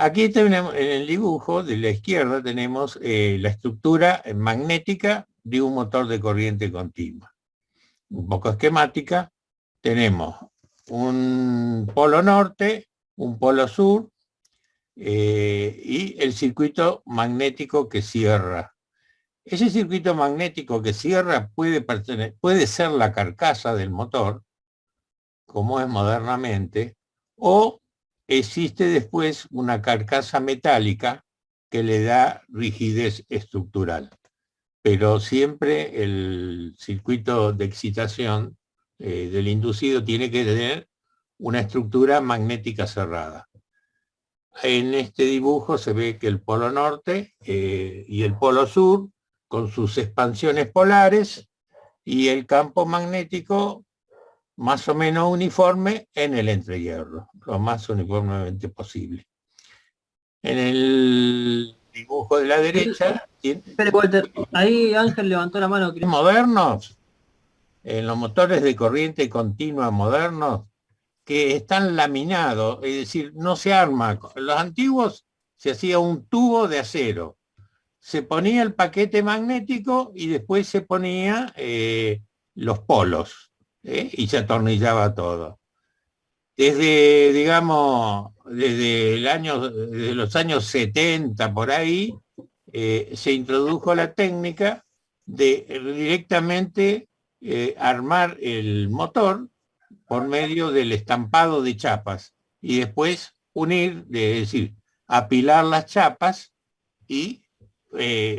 Aquí tenemos, en el dibujo de la izquierda tenemos la estructura magnética de un motor de corriente continua. Un poco esquemática, tenemos un polo norte, un polo sur y el circuito magnético que cierra. Ese circuito magnético que cierra puede ser la carcasa del motor, como es modernamente, o existe después una carcasa metálica que le da rigidez estructural. Pero siempre el circuito de excitación del inducido tiene que tener una estructura magnética cerrada. En este dibujo se ve que el polo norte y el polo sur, con sus expansiones polares, y el campo magnético más o menos uniforme en el entrehierro, lo más uniformemente posible. En el dibujo de la derecha, Espere, Walter, ahí Ángel levantó la mano. modernos, en los motores de corriente continua modernos, que están laminados, es decir, no se arma. Los antiguos se hacía un tubo de acero, se ponía el paquete magnético y después se ponía los polos y se atornillaba todo. Desde, digamos, desde los años 70 por ahí, se introdujo la técnica de directamente armar el motor por medio del estampado de chapas y después unir, es decir, apilar las chapas y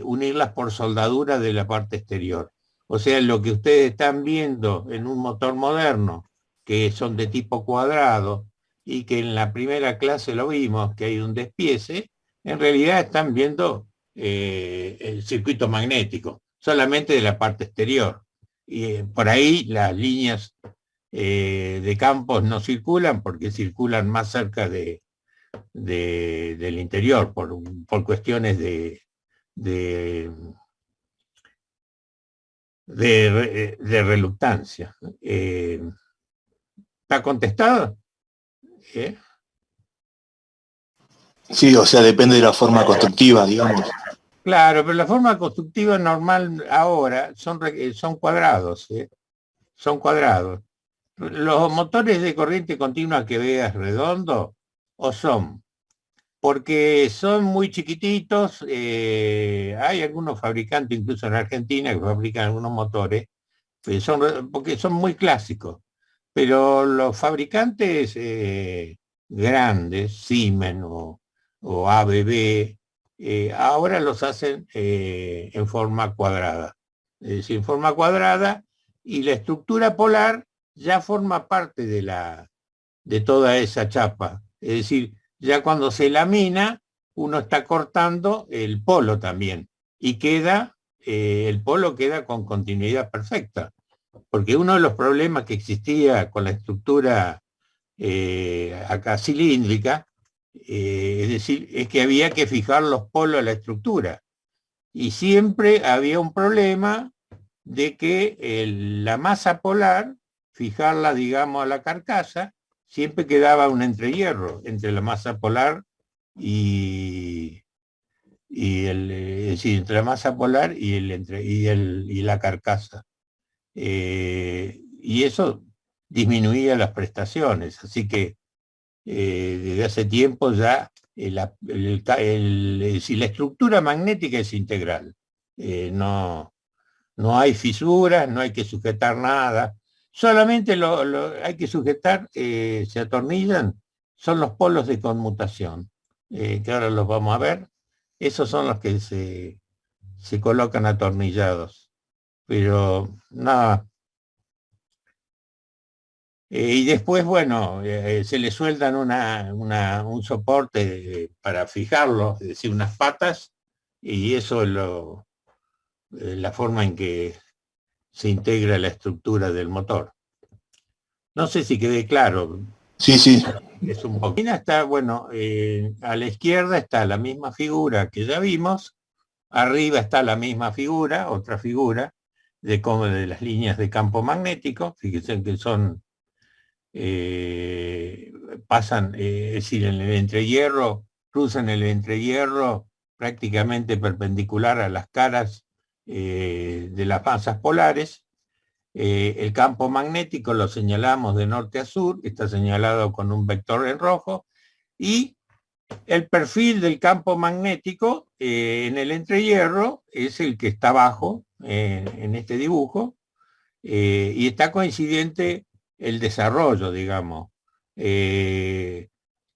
unirlas por soldadura de la parte exterior. O sea, lo que ustedes están viendo en un motor moderno, que son de tipo cuadrado, y que en la primera clase lo vimos, que hay un despiece, en realidad están viendo el circuito magnético, solamente de la parte exterior. Y por ahí las líneas de campos no circulan porque circulan más cerca del interior, por cuestiones de, de reluctancia. ¿Está contestado? ¿Eh? Sí, o sea, depende de la forma constructiva, digamos. Claro, pero la forma constructiva normal ahora son cuadrados, son cuadrados. Los motores de corriente continua que veas redondos o son porque son muy chiquititos, hay algunos fabricantes, incluso en Argentina, que fabrican algunos motores, porque son muy clásicos, pero los fabricantes grandes, Siemens o ABB, ahora los hacen en forma cuadrada, es decir, en forma cuadrada, y la estructura polar ya forma parte de toda esa chapa, es decir, ya cuando se lamina, uno está cortando el polo también y el polo queda con continuidad perfecta. Porque uno de los problemas que existía con la estructura acá cilíndrica, es decir, es que había que fijar los polos a la estructura. Y siempre había un problema de que la masa polar, fijarla, digamos, a la carcasa, siempre quedaba un entrehierro entre la masa polar es decir, entre la masa polar y la carcasa. Y eso disminuía las prestaciones, así que desde hace tiempo ya si la estructura magnética es integral, no hay fisuras, no hay que sujetar nada, solamente hay que sujetar, se atornillan, son los polos de conmutación, que ahora los vamos a ver. Esos son los que se colocan atornillados. Pero nada. Y después, bueno, se le sueldan un soporte para fijarlo, es decir, unas patas, y eso es la forma en que se integra la estructura del motor. No sé si quedé claro. Sí, sí. Es un poquito. Está, bueno, a la izquierda está la misma figura que ya vimos, arriba está la misma figura, otra figura, de las líneas de campo magnético, fíjense que son, pasan, es decir, en el entrehierro cruzan el entrehierro prácticamente perpendicular a las caras de las masas polares. El campo magnético lo señalamos de norte a sur, está señalado con un vector en rojo, y el perfil del campo magnético en el entrehierro es el que está abajo en este dibujo, y está coincidente el desarrollo, digamos.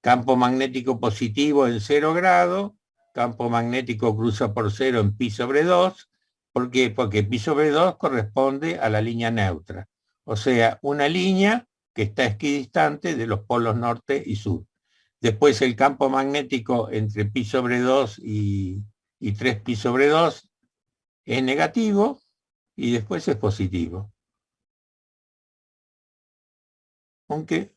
Campo magnético positivo en 0 grados, campo magnético cruza por 0 en pi sobre 2, ¿por qué? Porque pi sobre 2 corresponde a la línea neutra, o sea, una línea que está equidistante de los polos norte y sur. Después el campo magnético entre pi sobre 2 y 3 pi sobre 2 es negativo, y después es positivo. Aunque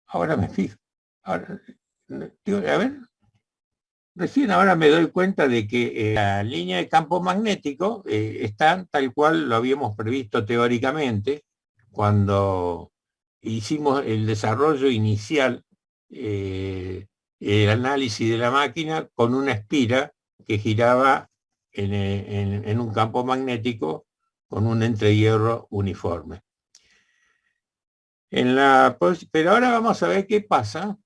ahora me fijo. Ahora, digo, a ver, recién ahora me doy cuenta de que la línea de campo magnético está tal cual lo habíamos previsto teóricamente cuando hicimos el desarrollo inicial, el análisis de la máquina con una espira que giraba en un campo magnético con un entrehierro uniforme. Pero ahora vamos a ver qué pasa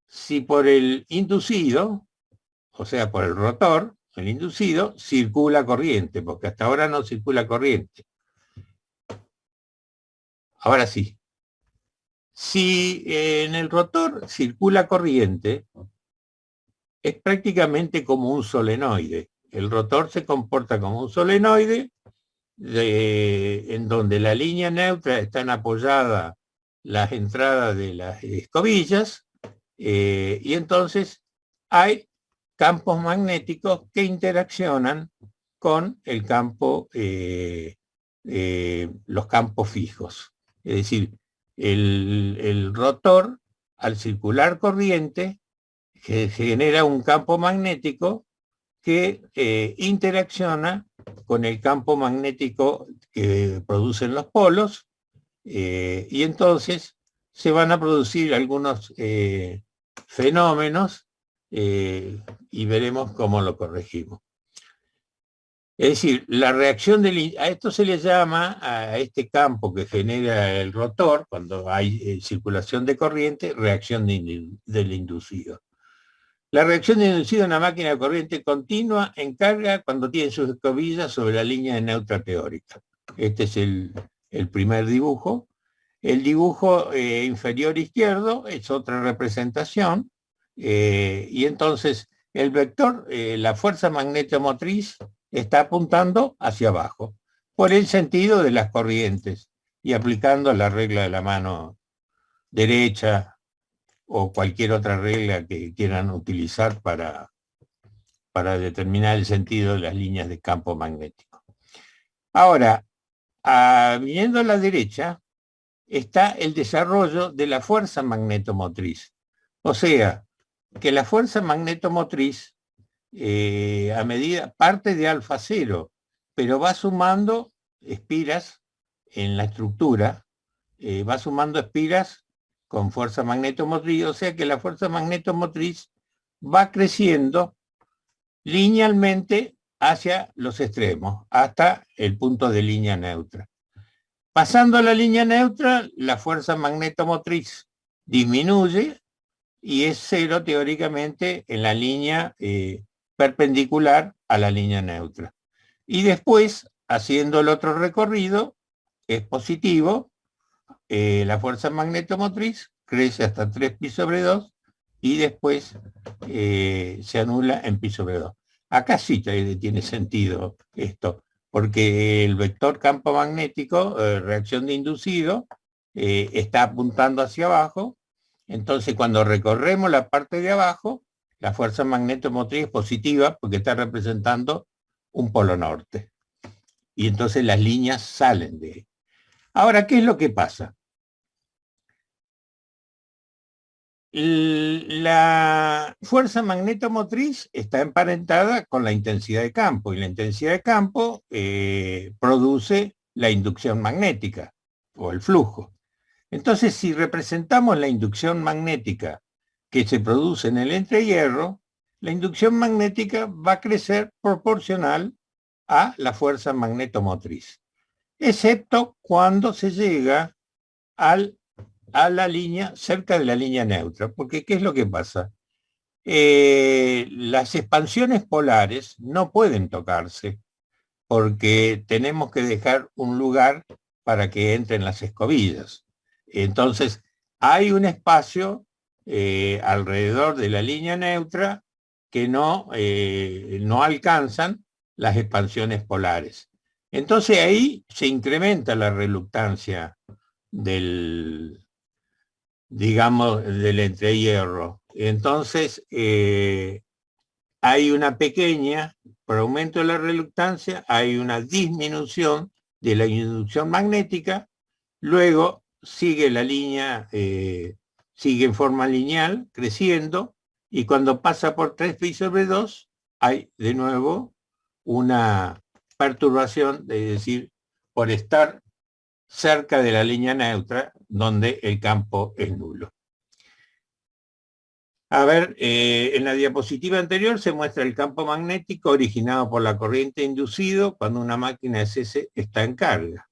si por el inducido, o sea, por el rotor, el inducido, circula corriente, porque hasta ahora no circula corriente. Ahora sí. Si en el rotor circula corriente, es prácticamente como un solenoide. El rotor se comporta como un solenoide en donde la línea neutra están apoyadas las entradas de las escobillas, y entonces hay campos magnéticos que interaccionan con el campo, los campos fijos. Es decir, el rotor, al circular corriente, genera un campo magnético que interacciona con el campo magnético que producen los polos, y entonces se van a producir algunos fenómenos, y veremos cómo lo corregimos. Es decir, la reacción a esto se le llama, a este campo que genera el rotor, cuando hay circulación de corriente, reacción del inducido. La reacción del inducido en una máquina de corriente continua encarga cuando tiene sus escobillas sobre la línea de neutra teórica. Este es el primer dibujo. El dibujo inferior izquierdo es otra representación, y entonces el vector, la fuerza magnetomotriz, está apuntando hacia abajo, por el sentido de las corrientes, y aplicando la regla de la mano derecha o cualquier otra regla que quieran utilizar para determinar el sentido de las líneas de campo magnético. Ahora, viniendo a la derecha, está el desarrollo de la fuerza magnetomotriz. O sea, que la fuerza magnetomotriz, a medida, parte de alfa cero, pero va sumando espiras en la estructura, va sumando espiras con fuerza magnetomotriz, o sea que la fuerza magnetomotriz va creciendo linealmente hacia los extremos, hasta el punto de línea neutra. Pasando la línea neutra, la fuerza magnetomotriz disminuye y es cero teóricamente en la línea perpendicular a la línea neutra. Y después, haciendo el otro recorrido, es positivo, la fuerza magnetomotriz crece hasta 3 pi sobre 2 y después se anula en pi sobre 2. Acá sí tiene sentido esto, porque el vector campo magnético, reacción de inducido, está apuntando hacia abajo. Entonces cuando recorremos la parte de abajo, la fuerza magnetomotriz es positiva porque está representando un polo norte. Y entonces las líneas salen de ahí. Ahora, ¿qué es lo que pasa? La fuerza magnetomotriz está emparentada con la intensidad de campo, y la intensidad de campo produce la inducción magnética o el flujo. Entonces, si representamos la inducción magnética que se produce en el entrehierro, la inducción magnética va a crecer proporcional a la fuerza magnetomotriz, excepto cuando se llega a la línea, cerca de la línea neutra, porque ¿qué es lo que pasa? Las expansiones polares no pueden tocarse, porque tenemos que dejar un lugar para que entren las escobillas. Entonces, hay un espacio alrededor de la línea neutra que no alcanzan las expansiones polares. Entonces ahí se incrementa la reluctancia digamos, del entrehierro. Entonces, hay una pequeña, por aumento de la reluctancia, hay una disminución de la inducción magnética, luego sigue la línea, sigue en forma lineal, creciendo, y cuando pasa por 3π/2, hay de nuevo una perturbación, es decir, por estar cerca de la línea neutra, donde el campo es nulo. A ver, en la diapositiva anterior se muestra el campo magnético originado por la corriente inducido cuando una máquina SS está en carga.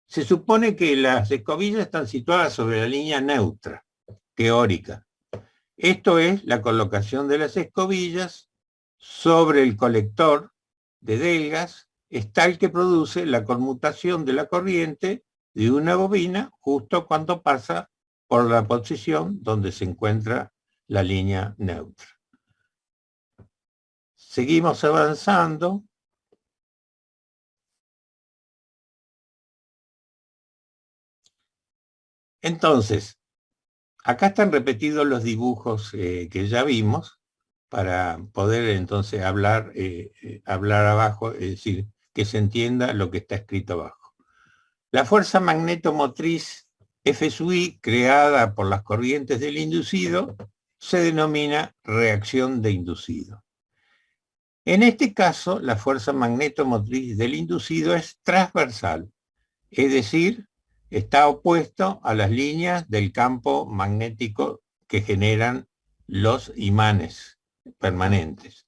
Se supone que las escobillas están situadas sobre la línea neutra, teórica. Esto es la colocación de las escobillas sobre el colector de delgas, es tal que produce la conmutación de la corriente de una bobina justo cuando pasa por la posición donde se encuentra la línea neutra. Seguimos avanzando. Entonces, acá están repetidos los dibujos que ya vimos para poder entonces hablar abajo, es decir, que se entienda lo que está escrito abajo. La fuerza magnetomotriz F sub I creada por las corrientes del inducido se denomina reacción de inducido. En este caso, la fuerza magnetomotriz del inducido es transversal, es decir, está opuesto a las líneas del campo magnético que generan los imanes permanentes.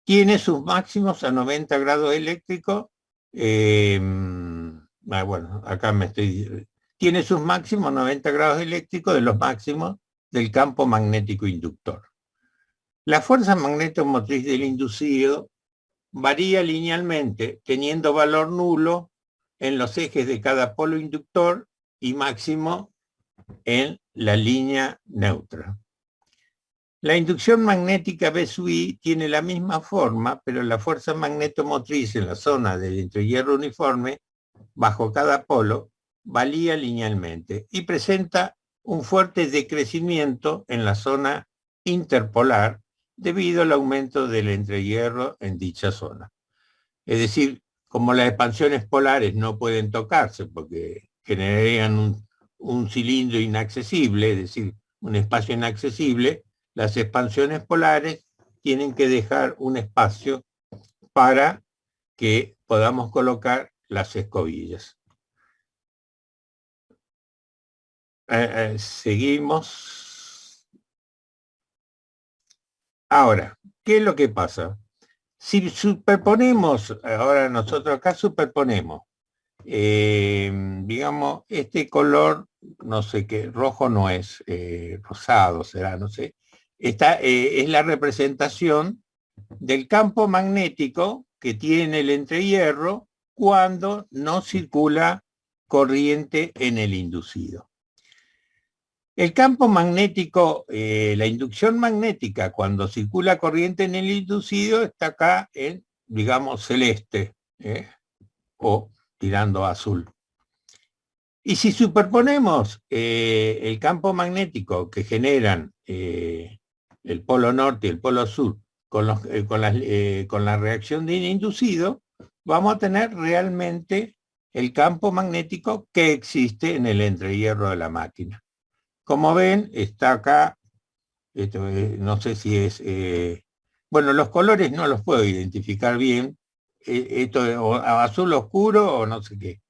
Tiene sus máximos a 90 grados eléctricos. Bueno, acá tiene sus máximos a 90 grados eléctricos de los máximos del campo magnético inductor. La fuerza magnetomotriz del inducido varía linealmente, teniendo valor nulo en los ejes de cada polo inductor y máximo en la línea neutra. La inducción magnética B sub I tiene la misma forma, pero la fuerza magnetomotriz en la zona del entrehierro uniforme, bajo cada polo, varía linealmente y presenta un fuerte decrecimiento en la zona interpolar debido al aumento del entrehierro en dicha zona. Es decir, como las expansiones polares no pueden tocarse porque generarían un cilindro inaccesible, es decir, un espacio inaccesible, las expansiones polares tienen que dejar un espacio para que podamos colocar las escobillas. Seguimos. Ahora, ¿qué es lo que pasa? Si superponemos, ahora nosotros acá superponemos, digamos, este color, no sé qué, rojo no es, rosado será, no sé, es la representación del campo magnético que tiene el entrehierro cuando no circula corriente en el inducido. El campo magnético, la inducción magnética, cuando circula corriente en el inducido, está acá en, digamos, celeste, o tirando a azul. Y si superponemos el campo magnético que generan el polo norte y el polo sur con la reacción de inducido, vamos a tener realmente el campo magnético que existe en el entrehierro de la máquina. Como ven, está acá, no sé si es, bueno, los colores no los puedo identificar bien, esto es o azul oscuro o no sé qué.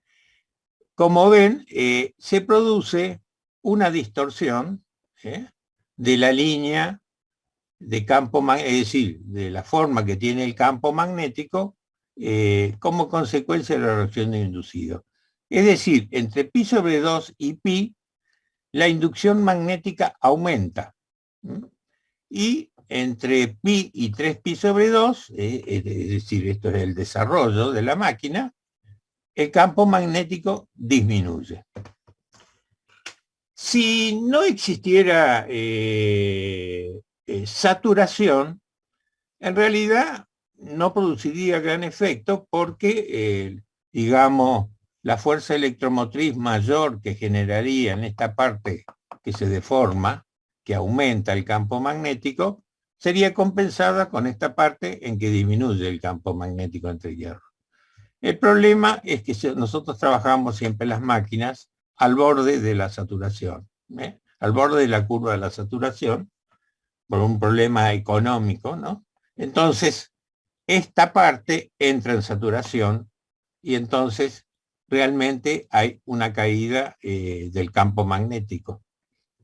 como ven, se produce una distorsión de la línea de campo, es decir, de la forma que tiene el campo magnético como consecuencia de la reacción del inducido. Es decir, entre pi sobre 2 y pi, la inducción magnética aumenta. Y entre pi y 3pi sobre 2, es decir, esto es el desarrollo de la máquina, el campo magnético disminuye. Si no existiera saturación, en realidad no produciría gran efecto porque, digamos, la fuerza electromotriz mayor que generaría en esta parte que se deforma, que aumenta el campo magnético, sería compensada con esta parte en que disminuye el campo magnético entre hierro. El problema es que nosotros trabajamos siempre las máquinas al borde de la saturación, al borde de la curva de la saturación, por un problema económico, ¿no? Entonces, esta parte entra en saturación y entonces realmente hay una caída del campo magnético,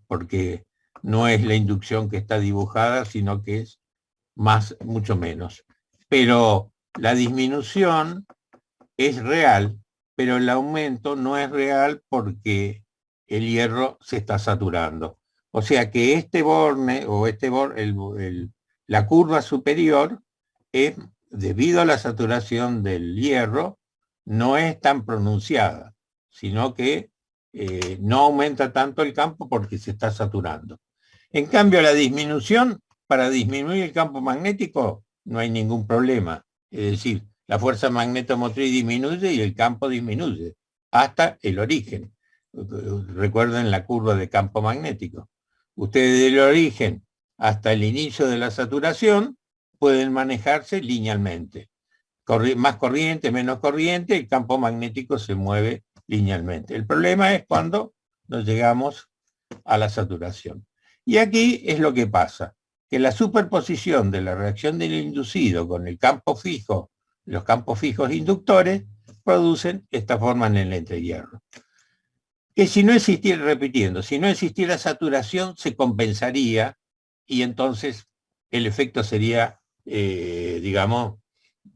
porque no es la inducción que está dibujada, sino que es mucho menos. Pero la disminución es real, pero el aumento no es real porque el hierro se está saturando. O sea que este borne o la curva superior es, debido a la saturación del hierro, no es tan pronunciada, sino que no aumenta tanto el campo porque se está saturando. En cambio, la disminución, para disminuir el campo magnético, no hay ningún problema. Es decir, la fuerza magnetomotriz disminuye y el campo disminuye, hasta el origen. Recuerden la curva de campo magnético. Ustedes del origen hasta el inicio de la saturación pueden manejarse linealmente. Más corriente, menos corriente, el campo magnético se mueve linealmente. El problema es cuando nos llegamos a la saturación. Y aquí es lo que pasa, que la superposición de la reacción del inducido con el campo fijo, los campos fijos inductores, producen esta forma en el entrehierro. Que si no existiera, repitiendo, si no existiera saturación, se compensaría y entonces el efecto sería, digamos,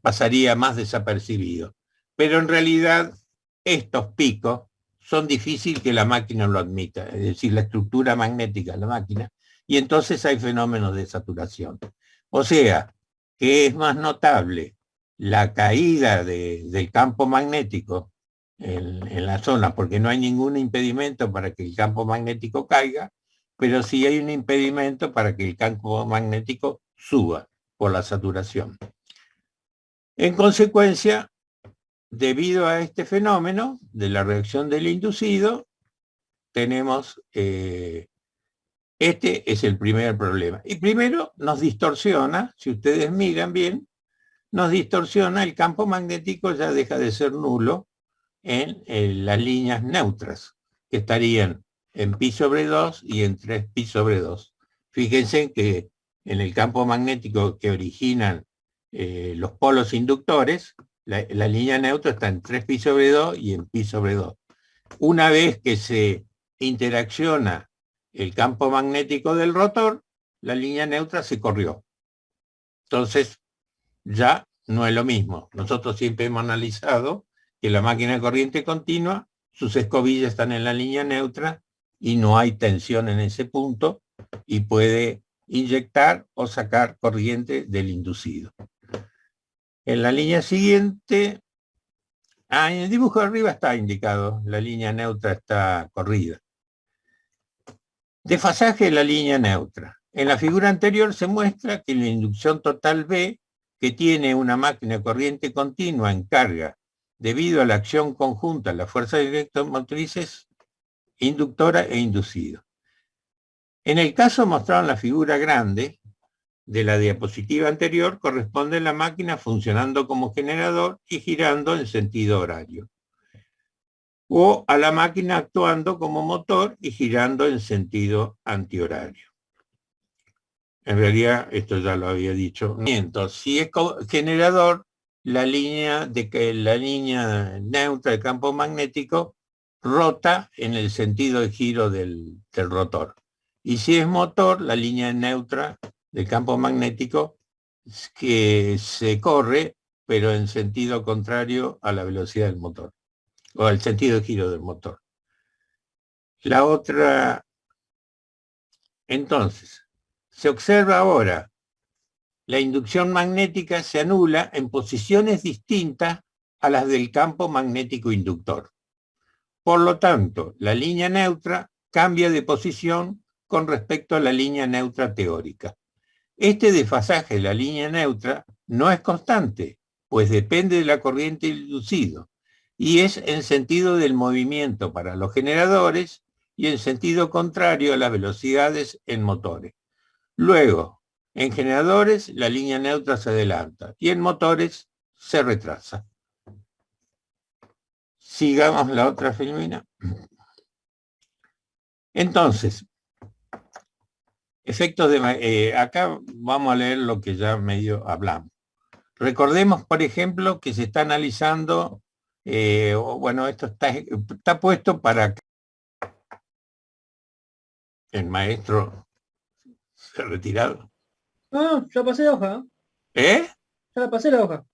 pasaría más desapercibido. Pero en realidad estos picos son difíciles que la máquina lo admita, es decir, la estructura magnética de la máquina, y entonces hay fenómenos de saturación. O sea, que es más notable la caída del campo magnético en la zona, porque no hay ningún impedimento para que el campo magnético caiga, pero sí hay un impedimento para que el campo magnético suba por la saturación. En consecuencia, debido a este fenómeno de la reacción del inducido, tenemos, este es el primer problema. Y primero nos distorsiona, si ustedes miran bien, nos distorsiona el campo magnético, ya deja de ser nulo en las líneas neutras, que estarían en pi sobre 2 y en 3pi sobre 2. Fíjense que en el campo magnético que originan los polos inductores, la línea neutra está en 3pi sobre 2 y en pi sobre 2. Una vez que se interacciona el campo magnético del rotor, la línea neutra se corrió. Entonces, ya no es lo mismo. Nosotros siempre hemos analizado que la máquina de corriente continua, sus escobillas están en la línea neutra y no hay tensión en ese punto y puede inyectar o sacar corriente del inducido. En la línea siguiente, en el dibujo de arriba está indicado, la línea neutra está corrida. Desfasaje de la línea neutra. En la figura anterior se muestra que la inducción total B, que tiene una máquina de corriente continua en carga debido a la acción conjunta de las fuerzas electromotrices inductora e inducido. En el caso mostrado en la figura grande de la diapositiva anterior, corresponde a la máquina funcionando como generador y girando en sentido horario, o a la máquina actuando como motor y girando en sentido antihorario. En realidad, esto ya lo había dicho. Si es generador, la línea neutra de campo magnético rota en el sentido de giro del rotor. Y si es motor, la línea neutra del campo magnético que se corre, pero en sentido contrario a la velocidad del motor, o al sentido de giro del motor. La otra, entonces, se observa ahora, la inducción magnética se anula en posiciones distintas a las del campo magnético inductor. Por lo tanto, la línea neutra cambia de posición con respecto a la línea neutra teórica. Este desfasaje de la línea neutra no es constante, pues depende de la corriente inducida, y es en sentido del movimiento para los generadores y en sentido contrario a las velocidades en motores. Luego, en generadores la línea neutra se adelanta y en motores se retrasa. Sigamos la otra filmina. Entonces, efectos de... acá vamos a leer lo que ya medio hablamos. Recordemos, por ejemplo, que se está analizando, bueno, esto está puesto para que el maestro se ha retirado. No, ya pasé la hoja. ¿Eh? Ya la pasé la hoja.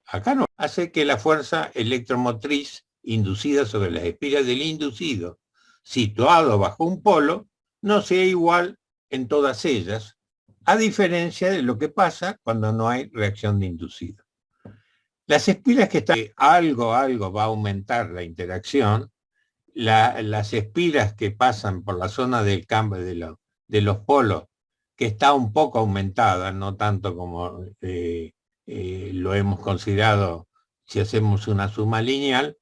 Acá no. Hace que la fuerza electromotriz inducida sobre las espiras del inducido, situado bajo un polo, no sea igual en todas ellas, a diferencia de lo que pasa cuando no hay reacción de inducido. Las espiras que están, algo va a aumentar la interacción, las espiras que pasan por la zona del cambio de los polos, que está un poco aumentada, no tanto como lo hemos considerado si hacemos una suma lineal,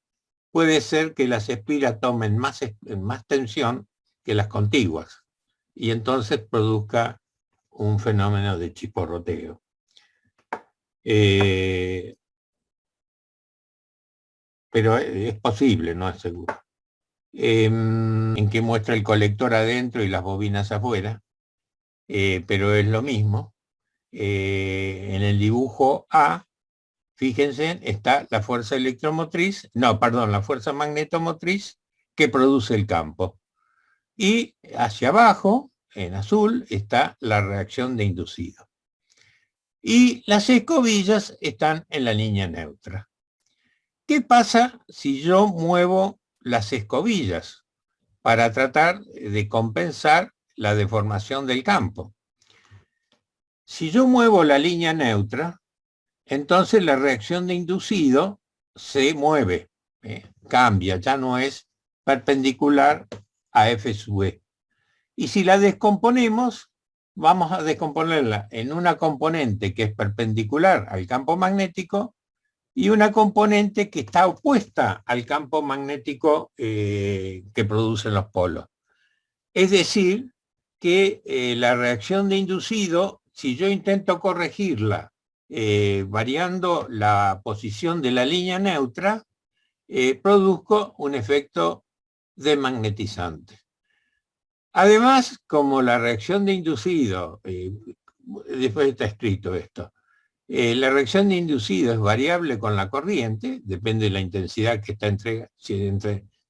puede ser que las espiras tomen más tensión que las contiguas y entonces produzca un fenómeno de chisporroteo. Pero es posible, no es seguro. En que muestra el colector adentro y las bobinas afuera, pero es lo mismo. En el dibujo A, fíjense, está la fuerza electromotriz, no, perdón, la fuerza magnetomotriz que produce el campo. Y hacia abajo, en azul, está la reacción de inducido. Y las escobillas están en la línea neutra. ¿Qué pasa si yo muevo las escobillas para tratar de compensar la deformación del campo? Si yo muevo la línea neutra, entonces la reacción de inducido se mueve, cambia, ya no es perpendicular a F sub E. Y si la descomponemos, vamos a descomponerla en una componente que es perpendicular al campo magnético y una componente que está opuesta al campo magnético que producen los polos. Es decir, que la reacción de inducido, si yo intento corregirla variando la posición de la línea neutra, produzco un efecto desmagnetizante. Además, como la reacción de inducido, después está escrito esto, la reacción de inducido es variable con la corriente, depende de la intensidad que está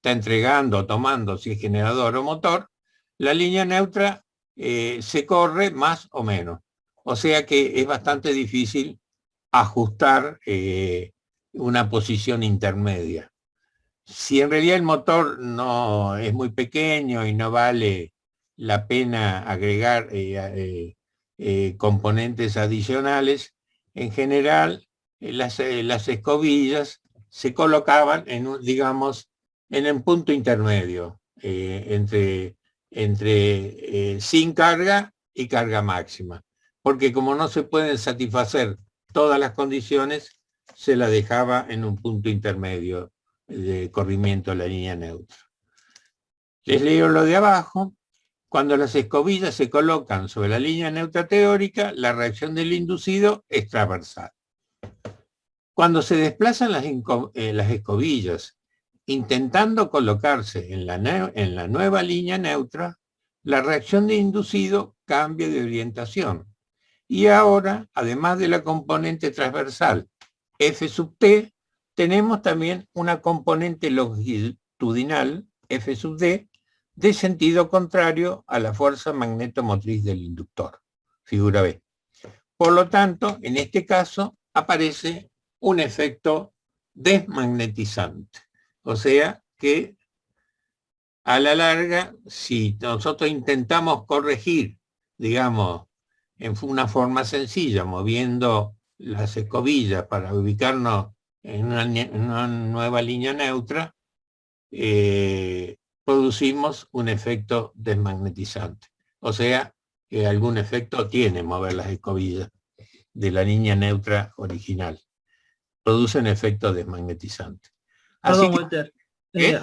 entregando o tomando, si es generador o motor, la línea neutra se corre más o menos. O sea que es bastante difícil ajustar una posición intermedia. Si en realidad el motor no es muy pequeño y no vale la pena agregar componentes adicionales, en general las escobillas se colocaban en un, digamos, en un punto intermedio entre sin carga y carga máxima, porque como no se pueden satisfacer todas las condiciones, se la dejaba en un punto intermedio de corrimiento de la línea neutra. Les leo lo de abajo. Cuando las escobillas se colocan sobre la línea neutra teórica, la reacción del inducido es transversal. Cuando se desplazan las escobillas intentando colocarse en la nueva línea neutra, la reacción de inducido cambia de orientación. Y ahora, además de la componente transversal F sub T, tenemos también una componente longitudinal, F sub D, de sentido contrario a la fuerza magnetomotriz del inductor, figura B. Por lo tanto, en este caso aparece un efecto desmagnetizante. O sea que a la larga, si nosotros intentamos corregir, digamos, en una forma sencilla, moviendo las escobillas para ubicarnos en una nueva línea neutra, producimos un efecto desmagnetizante. O sea, que algún efecto tiene mover las escobillas de la línea neutra original. Producen efecto desmagnetizante. Así Perdón, que, Walter. ¿qué?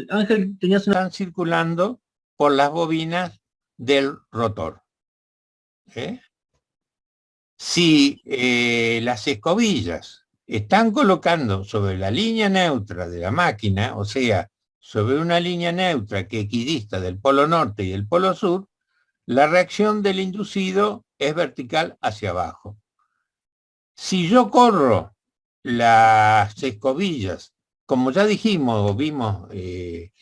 Ángel, tenías una... Están circulando por las bobinas del rotor. Si las escobillas están colocando sobre la línea neutra de la máquina, o sea, sobre una línea neutra que equidista del polo norte y del polo sur, la reacción del inducido es vertical hacia abajo. Si yo corro las escobillas, como ya dijimos, vimos que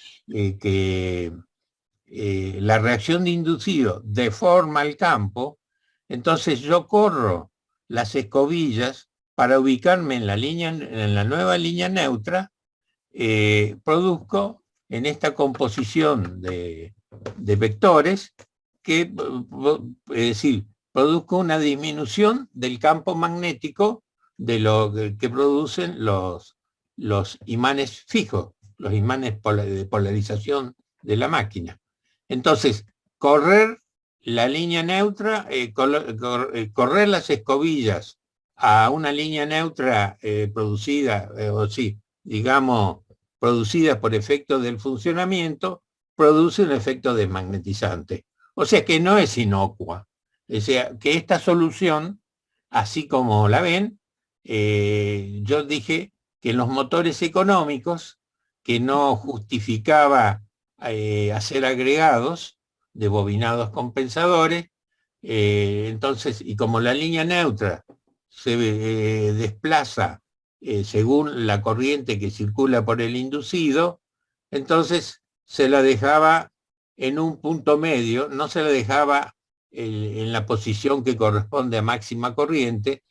la reacción de inducido deforma el campo, entonces yo corro las escobillas para ubicarme en la nueva línea neutra, produzco en esta composición de vectores que, es decir, produzco una disminución del campo magnético de lo que producen los imanes fijos, los imanes de polarización de la máquina. Entonces, correr la línea neutra, correr las escobillas a una línea neutra producida, digamos, producida por efecto del funcionamiento, produce un efecto desmagnetizante. O sea que no es inocua. O sea que esta solución, así como la ven, yo dije que en los motores económicos, que no justificaba hacer agregados de bobinados compensadores, entonces, y como la línea neutra se desplaza según la corriente que circula por el inducido, entonces se la dejaba en un punto medio, no se la dejaba en la posición que corresponde a máxima corriente,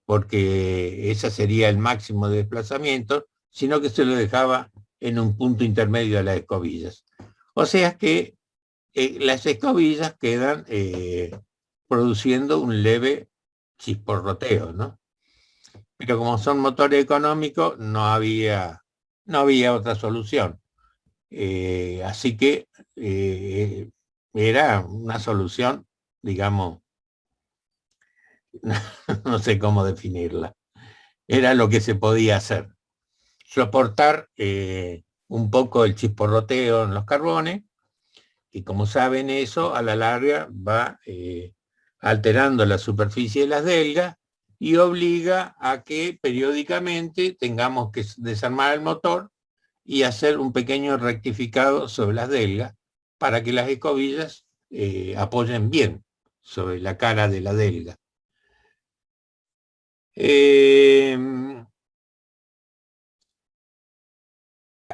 porque ese sería el máximo de desplazamiento, sino que se lo dejaba en un punto intermedio de las escobillas. O sea que las escobillas quedan produciendo un leve chisporroteo, ¿no? Pero como son motores económicos, no había otra solución. Así que era una solución, digamos, no sé cómo definirla. Era lo que se podía hacer. Soportar un poco el chisporroteo en los carbones, y como saben eso, a la larga va alterando la superficie de las delgas y obliga a que periódicamente tengamos que desarmar el motor y hacer un pequeño rectificado sobre las delgas para que las escobillas apoyen bien sobre la cara de la delga.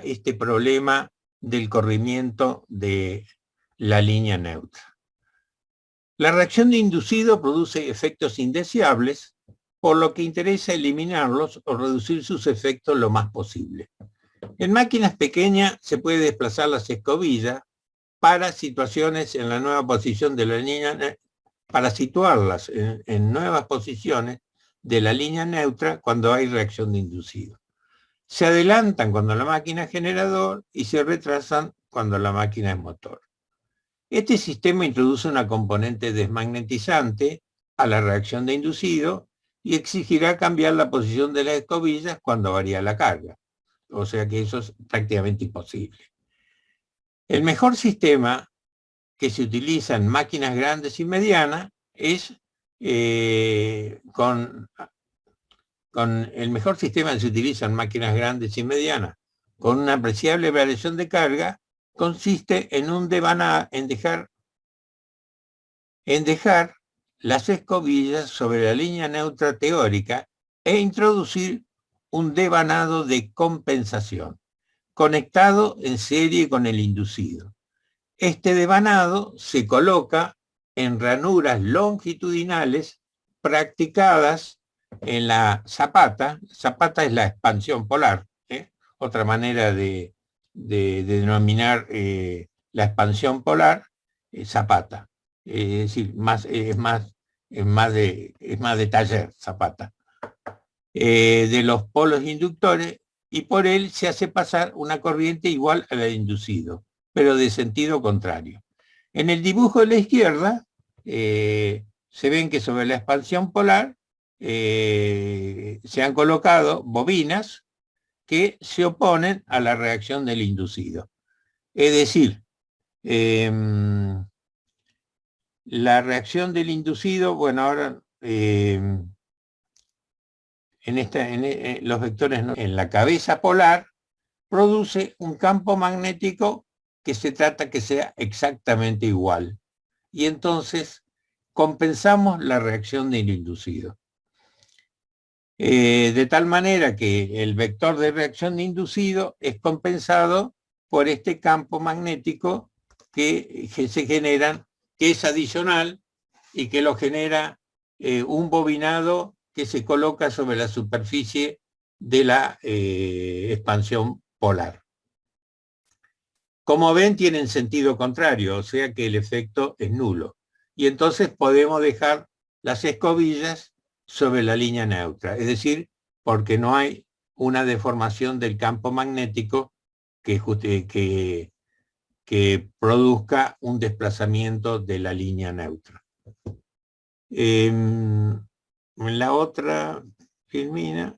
Este problema del corrimiento de la línea neutra. La reacción de inducido produce efectos indeseables, por lo que interesa eliminarlos o reducir sus efectos lo más posible. En máquinas pequeñas se puede desplazar las escobillas para situaciones en la nueva posición de la línea, para situarlas en nuevas posiciones de la línea neutra cuando hay reacción de inducido. Se adelantan cuando la máquina es generador y se retrasan cuando la máquina es motor. Este sistema introduce una componente desmagnetizante a la reacción de inducido y exigirá cambiar la posición de las escobillas cuando varía la carga. O sea que eso es prácticamente imposible. El mejor sistema que se utiliza en máquinas grandes y medianas es el mejor sistema que se utiliza en máquinas grandes y medianas con una apreciable variación de carga consiste en dejar las escobillas sobre la línea neutra teórica e introducir un devanado de compensación. conectado en serie con el inducido. Este devanado se coloca en ranuras longitudinales practicadas en la zapata. Zapata es la expansión polar, otra manera de denominar la expansión polar, zapata. Es decir, es más de taller, zapata. De los polos inductores, y por él se hace pasar una corriente igual a la de inducido, pero de sentido contrario. En el dibujo de la izquierda se ven que sobre la expansión polar se han colocado bobinas que se oponen a la reacción del inducido. Es decir, la reacción del inducido, bueno, ahora los vectores en la cabeza polar produce un campo magnético que se trata que sea exactamente igual. Y entonces compensamos la reacción del inducido. De tal manera que el vector de reacción de inducido es compensado por este campo magnético que se generan, que es adicional y que lo genera un bobinado que se coloca sobre la superficie de la expansión polar. Como ven, tienen sentido contrario, o sea que el efecto es nulo. Y entonces podemos dejar las escobillas sobre la línea neutra, es decir, porque no hay una deformación del campo magnético que produzca un desplazamiento de la línea neutra. En la otra filmina,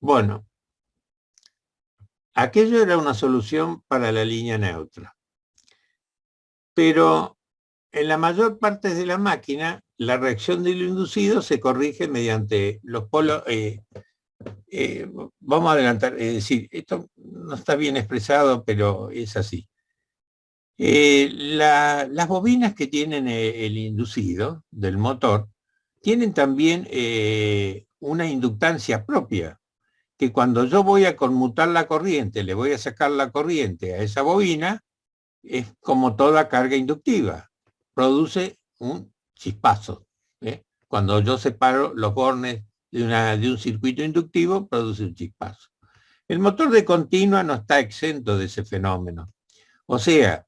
bueno, aquello era una solución para la línea neutra, pero en la mayor parte de la máquina la reacción del inducido se corrige mediante los polos. Vamos a adelantar, es decir, esto no está bien expresado, pero es así. Las bobinas que tienen el inducido del motor tienen también una inductancia propia, que cuando yo voy a conmutar la corriente, le voy a sacar la corriente a esa bobina, es como toda carga inductiva, produce un chispazo. Cuando yo separo los bornes de un circuito inductivo, produce un chispazo. El motor de continua no está exento de ese fenómeno. O sea,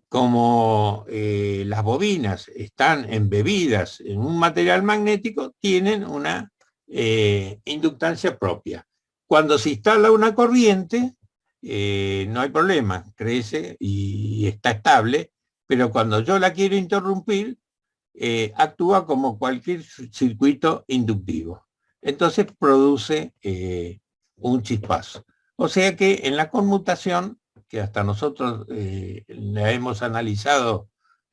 como las bobinas están embebidas en un material magnético, tienen una inductancia propia. Cuando se instala una corriente, no hay problema, crece y está estable, pero cuando yo la quiero interrumpir, actúa como cualquier circuito inductivo. Entonces produce un chispazo. O sea que en la conmutación, que hasta nosotros la hemos analizado,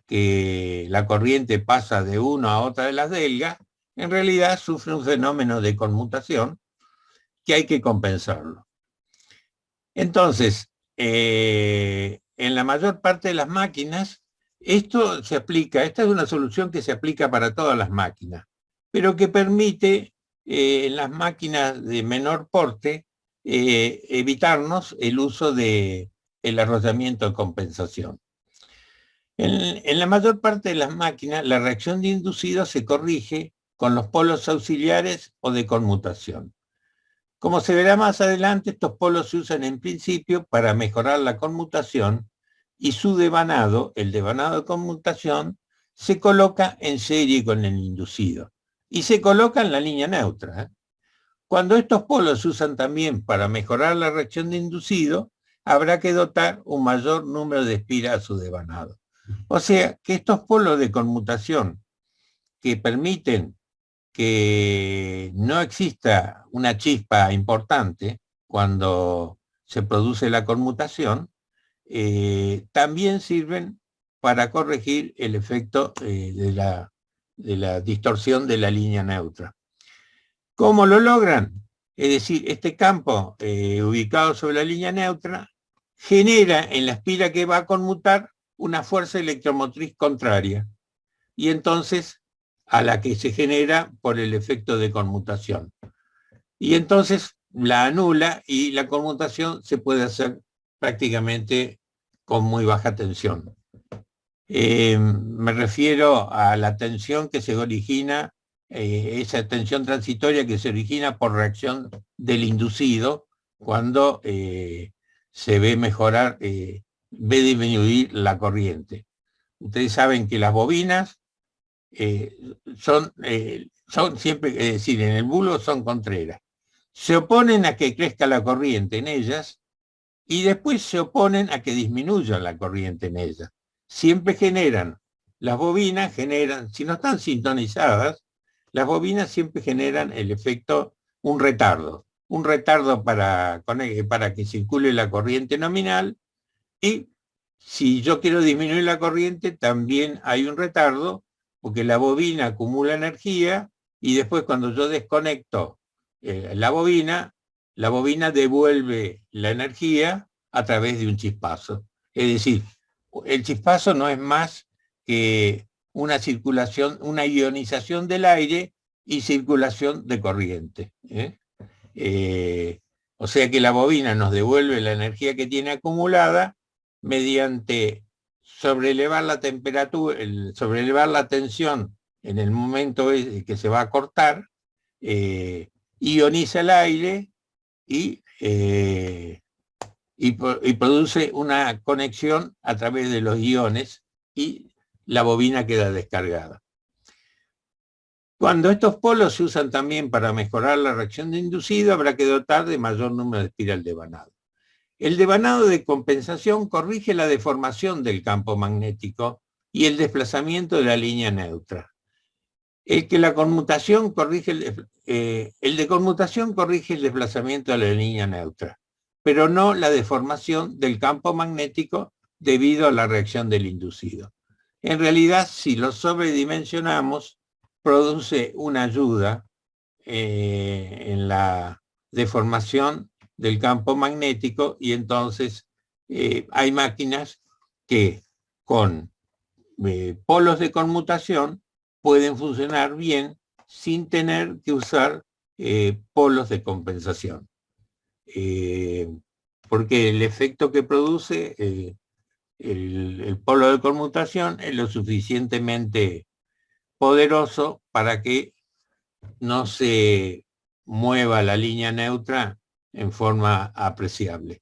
que la corriente pasa de una a otra de las delgas, en realidad sufre un fenómeno de conmutación que hay que compensarlo. Entonces, en la mayor parte de las máquinas, esto se aplica, esta es una solución que se aplica para todas las máquinas, pero que permite en las máquinas de menor porte evitarnos el uso del arrollamiento de compensación. En la mayor parte de las máquinas, la reacción de inducido se corrige con los polos auxiliares o de conmutación. Como se verá más adelante, estos polos se usan en principio para mejorar la conmutación y su devanado, el devanado de conmutación, se coloca en serie con el inducido y se coloca en la línea neutra. Cuando estos polos se usan también para mejorar la reacción de inducido, habrá que dotar un mayor número de espiras a su devanado. O sea que estos polos de conmutación que permiten que no exista una chispa importante cuando se produce la conmutación, también sirven para corregir el efecto de la distorsión de la línea neutra. ¿Cómo lo logran? Es decir, este campo ubicado sobre la línea neutra genera en la espira que va a conmutar una fuerza electromotriz contraria, y entonces a la que se genera por el efecto de conmutación. y entonces la anula y la conmutación se puede hacer prácticamente con muy baja tensión. Me refiero a la tensión que se origina, esa tensión transitoria que se origina por reacción del inducido cuando se ve mejorar, ve disminuir la corriente. Ustedes saben que las bobinas son siempre, es decir, en el bulbo son contreras. Se oponen a que crezca la corriente en ellas y después se oponen a que disminuya la corriente en ellas. Siempre generan, las bobinas generan, si no están sintonizadas, las bobinas siempre generan el efecto, un retardo para que circule la corriente nominal, y si yo quiero disminuir la corriente también hay un retardo, porque la bobina acumula energía y después cuando yo desconecto la bobina devuelve la energía a través de un chispazo. Es decir, el chispazo no es más que una circulación, una ionización del aire y circulación de corriente. O sea que la bobina nos devuelve la energía que tiene acumulada mediante sobrelevar la temperatura, sobrelevar la tensión en el momento que se va a cortar, ioniza el aire y produce una conexión a través de los iones y la bobina queda descargada. Cuando estos polos se usan también para mejorar la reacción de inducido, habrá que dotar de mayor número de espiral devanado. El devanado de compensación corrige la deformación del campo magnético y el desplazamiento de la línea neutra. El de conmutación corrige el desplazamiento de la línea neutra, pero no la deformación del campo magnético debido a la reacción del inducido. En realidad, si lo sobredimensionamos, produce una ayuda en la deformación del campo magnético, y entonces hay máquinas que con polos de conmutación pueden funcionar bien sin tener que usar polos de compensación. Porque el efecto que produce el polo de conmutación es lo suficientemente poderoso para que no se mueva la línea neutra en forma apreciable.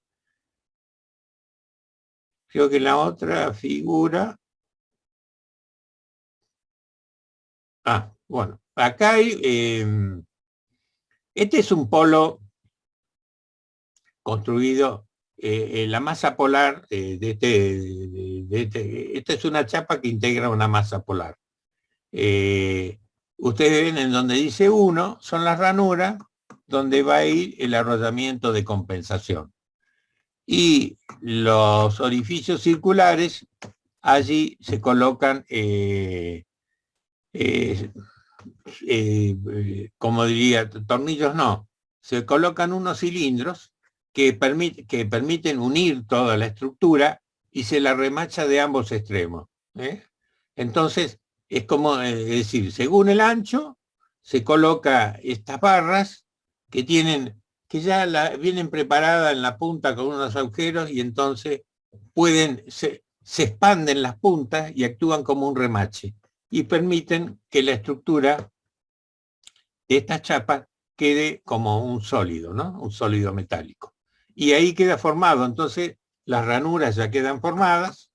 Creo que la otra figura... bueno, acá hay... este es un polo construido, la masa polar esta es una chapa que integra una masa polar. Ustedes ven en donde dice 1, son las ranuras donde va a ir el arrollamiento de compensación. Y los orificios circulares, allí se colocan, como diría, tornillos no, se colocan unos cilindros que permiten unir toda la estructura y se la remacha de ambos extremos. Entonces, es como decir, según el ancho, se coloca estas barras que ya vienen preparadas en la punta con unos agujeros, y entonces se expanden las puntas y actúan como un remache y permiten que la estructura de estas chapas quede como un sólido, ¿no? Un sólido metálico. Y ahí queda formado, entonces las ranuras ya quedan formadas,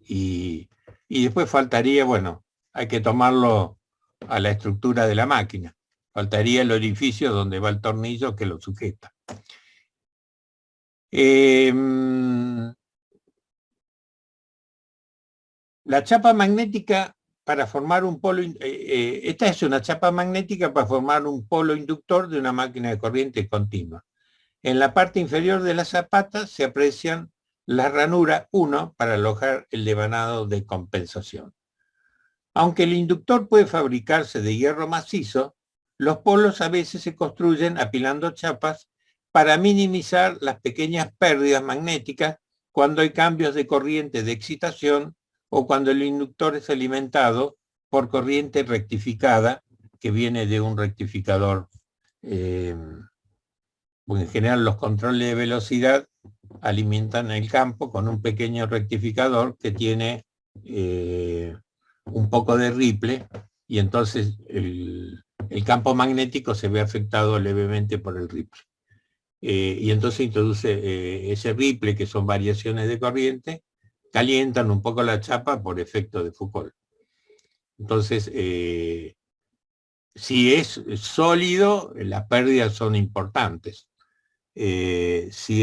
y después faltaría, bueno, hay que tomarlo a la estructura de la máquina. Faltaría el orificio donde va el tornillo que lo sujeta. La chapa magnética para formar un polo... esta es una chapa magnética para formar un polo inductor de una máquina de corriente continua. En la parte inferior de la zapata se aprecian la ranura 1 para alojar el devanado de compensación. Aunque el inductor puede fabricarse de hierro macizo, los polos a veces se construyen apilando chapas para minimizar las pequeñas pérdidas magnéticas cuando hay cambios de corriente de excitación o cuando el inductor es alimentado por corriente rectificada que viene de un rectificador porque en general los controles de velocidad alimentan el campo con un pequeño rectificador que tiene un poco de ripple, y entonces el campo magnético se ve afectado levemente por el ripple. Y entonces introduce ese ripple, que son variaciones de corriente, calientan un poco la chapa por efecto de Foucault. Entonces, si es sólido, las pérdidas son importantes. Si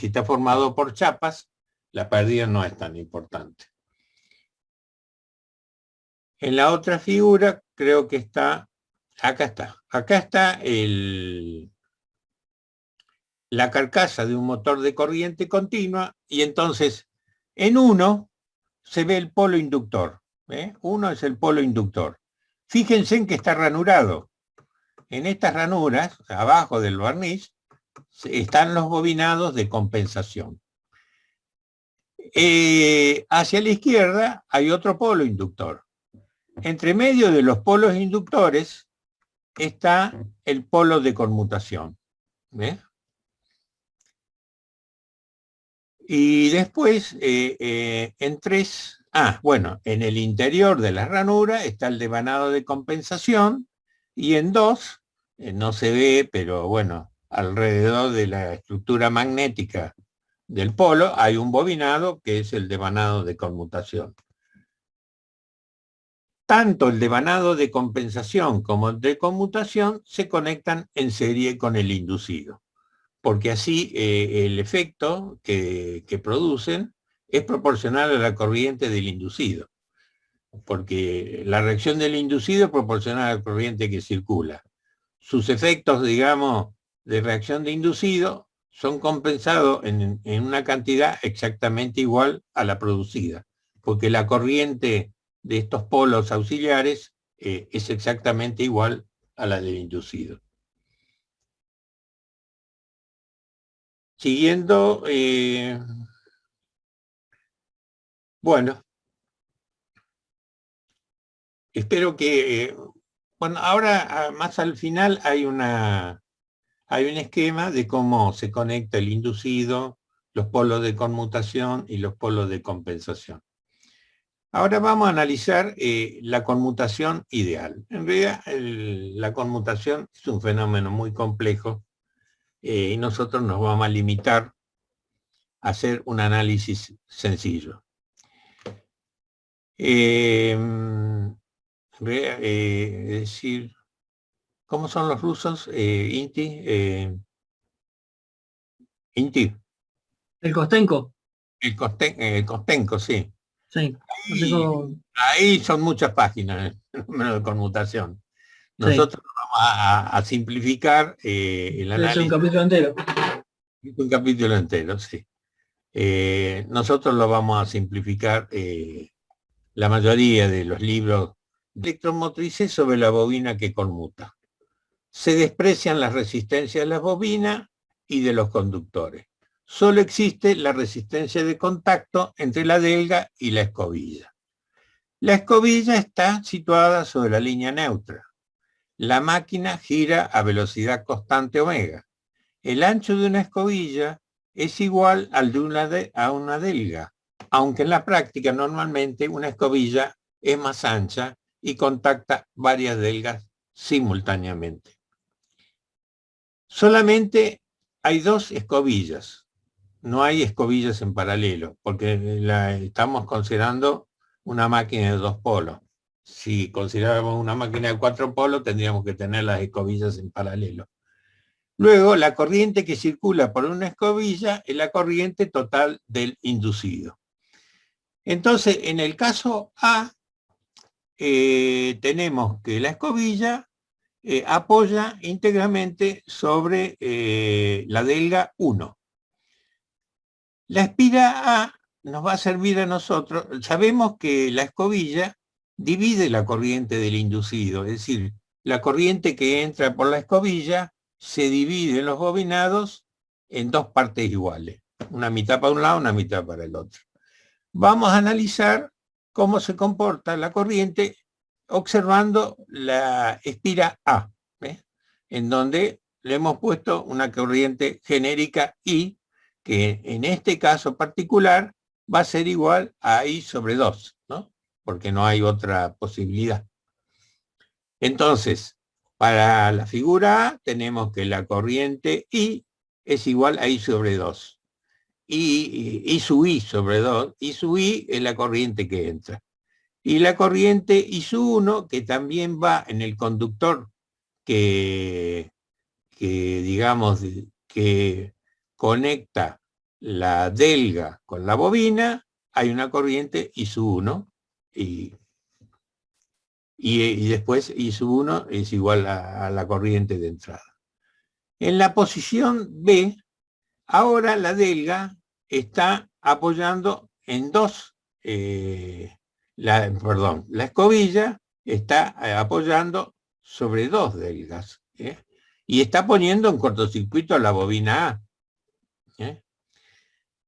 está formado por chapas, la pérdida no es tan importante. En la otra figura creo que está, acá está la carcasa de un motor de corriente continua, y entonces en uno se ve el polo inductor. Uno es el polo inductor. Fíjense en que está ranurado. En estas ranuras, abajo del barniz, están los bobinados de compensación. Hacia la izquierda hay otro polo inductor. Entre medio de los polos inductores está el polo de conmutación. Y después, en el interior de la ranura está el devanado de compensación, y en dos, no se ve, pero bueno, alrededor de la estructura magnética del polo hay un bobinado que es el devanado de conmutación. Tanto el devanado de compensación como el de conmutación se conectan en serie con el inducido, porque así el efecto que producen es proporcional a la corriente del inducido, porque la reacción del inducido es proporcional a la corriente que circula. Sus efectos, digamos, de reacción de inducido son compensados en una cantidad exactamente igual a la producida, porque la corriente de estos polos auxiliares es exactamente igual a la del inducido. Siguiendo, bueno, espero que, bueno, ahora más al final hay un esquema de cómo se conecta el inducido, los polos de conmutación y los polos de compensación. Ahora vamos a analizar la conmutación ideal. En realidad, la conmutación es un fenómeno muy complejo, y nosotros nos vamos a limitar a hacer un análisis sencillo. Es decir, ¿cómo son los rusos? Inti. Inti. El Kostenko. El Kostenko, sí. Sí. Ahí son muchas páginas, el número de conmutación. Nosotros vamos a simplificar el análisis. Es un capítulo entero. Un capítulo entero, sí. Nosotros lo vamos a simplificar, la mayoría de los libros electromotrices sobre la bobina que conmuta. Se desprecian las resistencias de las bobinas y de los conductores. Solo existe la resistencia de contacto entre la delga y la escobilla. La escobilla está situada sobre la línea neutra. La máquina gira a velocidad constante omega. El ancho de una escobilla es igual al de una delga, aunque en la práctica normalmente una escobilla es más ancha y contacta varias delgas simultáneamente. Solamente hay dos escobillas, no hay escobillas en paralelo, porque estamos considerando una máquina de dos polos. Si consideráramos una máquina de cuatro polos, tendríamos que tener las escobillas en paralelo. Luego, la corriente que circula por una escobilla es la corriente total del inducido. Entonces, en el caso A, tenemos que la escobilla apoya íntegramente sobre la delga 1. La espira A nos va a servir a nosotros. Sabemos que la escobilla divide la corriente del inducido, es decir, la corriente que entra por la escobilla se divide en los bobinados en dos partes iguales, una mitad para un lado, una mitad para el otro. Vamos a analizar cómo se comporta la corriente observando la espira A, en donde le hemos puesto una corriente genérica I, que en este caso particular va a ser igual a I sobre 2, ¿no? Porque no hay otra posibilidad. Entonces, para la figura A tenemos que la corriente I es igual a I sobre 2. I sub I sobre 2, I sub I es la corriente que entra. Y la corriente I sub 1, que también va en el conductor digamos, que conecta la delga con la bobina, hay una corriente I sub 1, y después I sub 1 es igual a la corriente de entrada. En la posición B, ahora la delga está apoyando en dos, la escobilla está apoyando sobre dos delgas, y está poniendo en cortocircuito a la bobina A.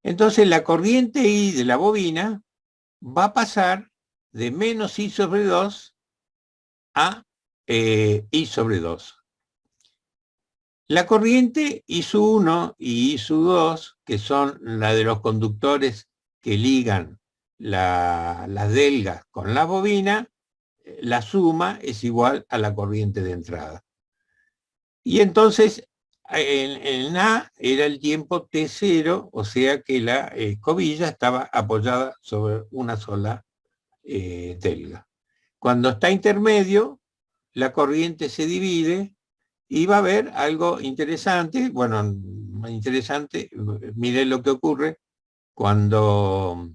Entonces la corriente I de la bobina va a pasar de menos I sobre 2 a I sobre 2. La corriente I sub 1 y I sub 2, que son la de los conductores que ligan las delgas con la bobina, la suma es igual a la corriente de entrada. Y entonces en A era el tiempo T0, o sea que la escobilla estaba apoyada sobre una sola delga. Cuando está intermedio, la corriente se divide y va a haber algo interesante. Bueno, interesante, miren lo que ocurre cuando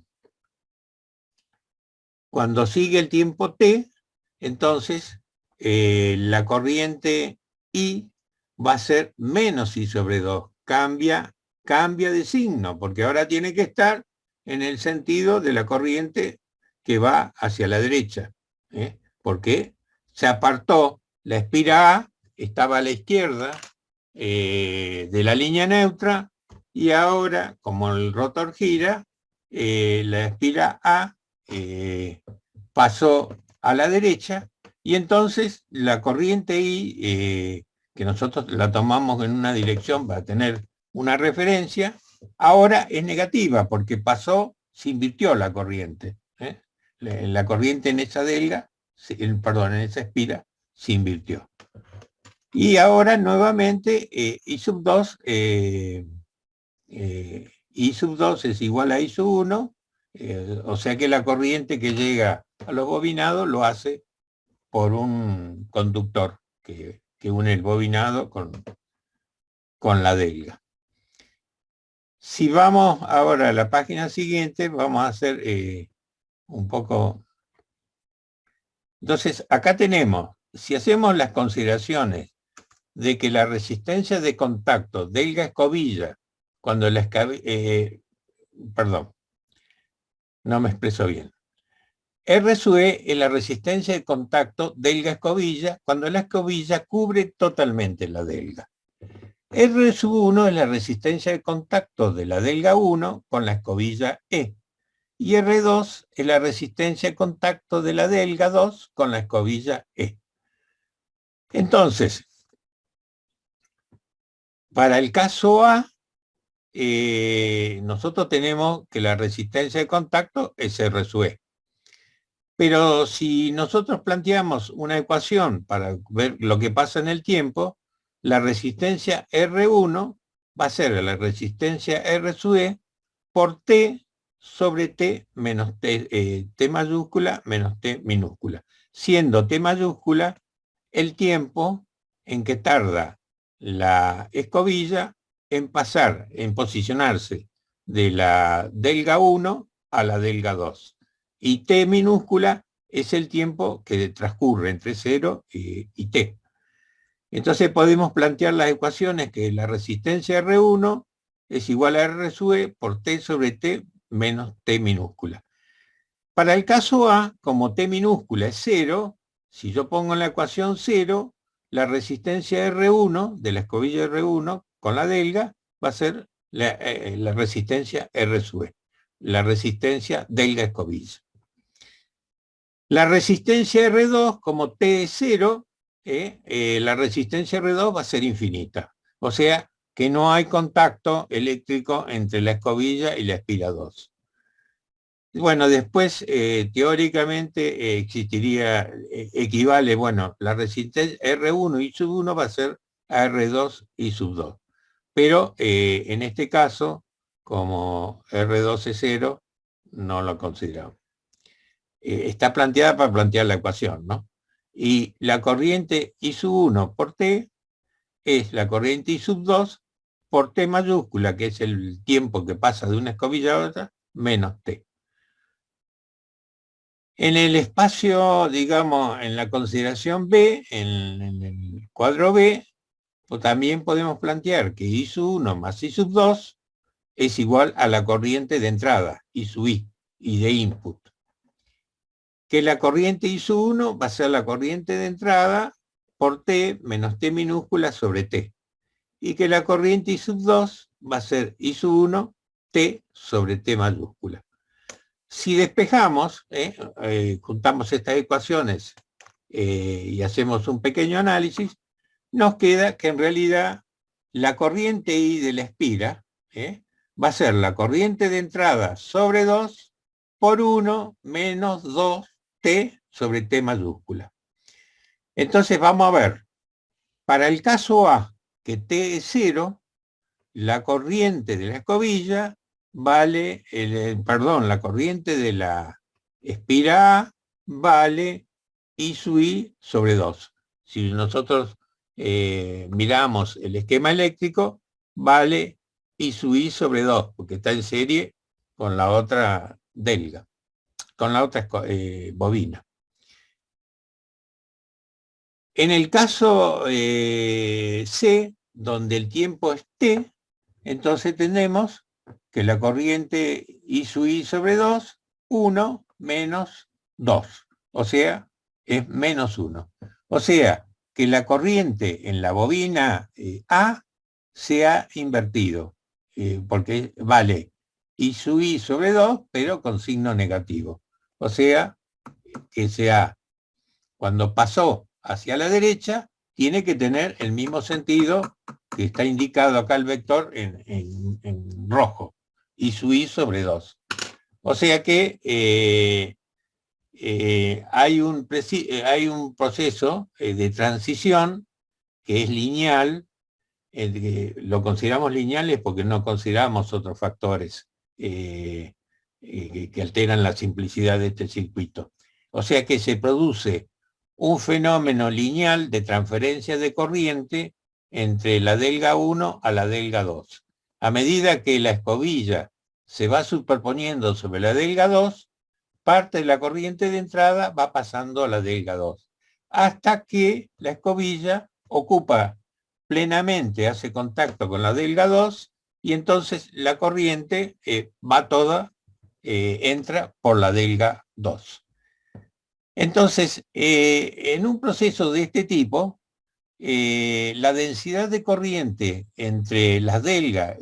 sigue el tiempo T. Entonces la corriente I va a ser menos I sobre 2, cambia de signo, porque ahora tiene que estar en el sentido de la corriente que va hacia la derecha, porque se apartó la espira A, estaba a la izquierda de la línea neutra, y ahora, como el rotor gira, la espira A pasó a la derecha, y entonces la corriente I, que nosotros la tomamos en una dirección para tener una referencia, ahora es negativa, porque se invirtió la corriente. La corriente en esa delga, en esa espira, se invirtió. Y ahora nuevamente I sub 2, I sub 2 es igual a I sub 1, o sea que la corriente que llega a los bobinados lo hace por un conductor que une el bobinado con la delga. Si vamos ahora a la página siguiente, vamos a hacer un poco... Entonces, acá tenemos, si hacemos las consideraciones de que la resistencia de contacto delga-escobilla, cuando la perdón, no me expreso bien. R sub E es la resistencia de contacto delga-escobilla cuando la escobilla cubre totalmente la delga. R sub 1 es la resistencia de contacto de la delga 1 con la escobilla E. Y R2 es la resistencia de contacto de la delga 2 con la escobilla E. Entonces, para el caso A, nosotros tenemos que la resistencia de contacto es R sub E. Pero si nosotros planteamos una ecuación para ver lo que pasa en el tiempo, la resistencia R1 va a ser la resistencia R sub E por T sobre T menos T, T mayúscula menos T minúscula, siendo T mayúscula el tiempo en que tarda la escobilla en posicionarse de la delga 1 a la delga 2. Y T minúscula es el tiempo que transcurre entre 0 y T. Entonces podemos plantear las ecuaciones que la resistencia R1 es igual a R sub E por T sobre T menos T minúscula. Para el caso A, como T minúscula es 0, si yo pongo en la ecuación 0, la resistencia R1 de la escobilla R1 con la delga va a ser la resistencia R sub E, la resistencia delga escobilla. La resistencia R2, como T es 0, la resistencia R2 va a ser infinita. O sea que no hay contacto eléctrico entre la escobilla y la espira 2. Bueno, después teóricamente existiría, equivale, bueno, la resistencia R1 y sub 1 va a ser a R2 y sub 2. Pero en este caso, como R2 es 0, no lo consideramos. Está planteada para plantear la ecuación, ¿no? Y la corriente I sub 1 por T es la corriente I sub 2 por T mayúscula, que es el tiempo que pasa de una escobilla a otra, menos T. En el espacio, digamos, en la consideración B, en el cuadro B, pues también podemos plantear que I sub 1 más I sub 2 es igual a la corriente de entrada, I sub I, y de input. Que la corriente I sub 1 va a ser la corriente de entrada por T menos T minúscula sobre T. Y que la corriente I sub 2 va a ser I sub 1 T sobre T mayúscula. Si despejamos, juntamos estas ecuaciones y hacemos un pequeño análisis, nos queda que en realidad la corriente I de la espira va a ser la corriente de entrada sobre 2 por 1 menos 2T sobre T mayúscula. Entonces vamos a ver, para el caso A, que T es 0, la corriente de la escobilla vale, la corriente de la espira A vale I sub I sobre 2. Si nosotros miramos el esquema eléctrico, vale I sub I sobre 2, porque está en serie con la otra delga, con la otra bobina. En el caso C, donde el tiempo es T, entonces tenemos que la corriente I sub I sobre 2, 1 menos 2, o sea, es menos 1. O sea, que la corriente en la bobina A se ha invertido, porque vale I sub I sobre 2, pero con signo negativo. O sea, que cuando pasó hacia la derecha, tiene que tener el mismo sentido que está indicado acá el vector en rojo, I sub I sobre 2. O sea que hay un proceso de transición que es lineal. Lo consideramos lineales porque no consideramos otros factores que alteran la simplicidad de este circuito. O sea que se produce un fenómeno lineal de transferencia de corriente entre la delga 1 a la delga 2. A medida que la escobilla se va superponiendo sobre la delga 2, parte de la corriente de entrada va pasando a la delga 2, hasta que la escobilla ocupa plenamente, hace contacto con la delga 2, y entonces la corriente va toda, entra por la delga 2. Entonces, en un proceso de este tipo, la densidad de corriente entre las delgas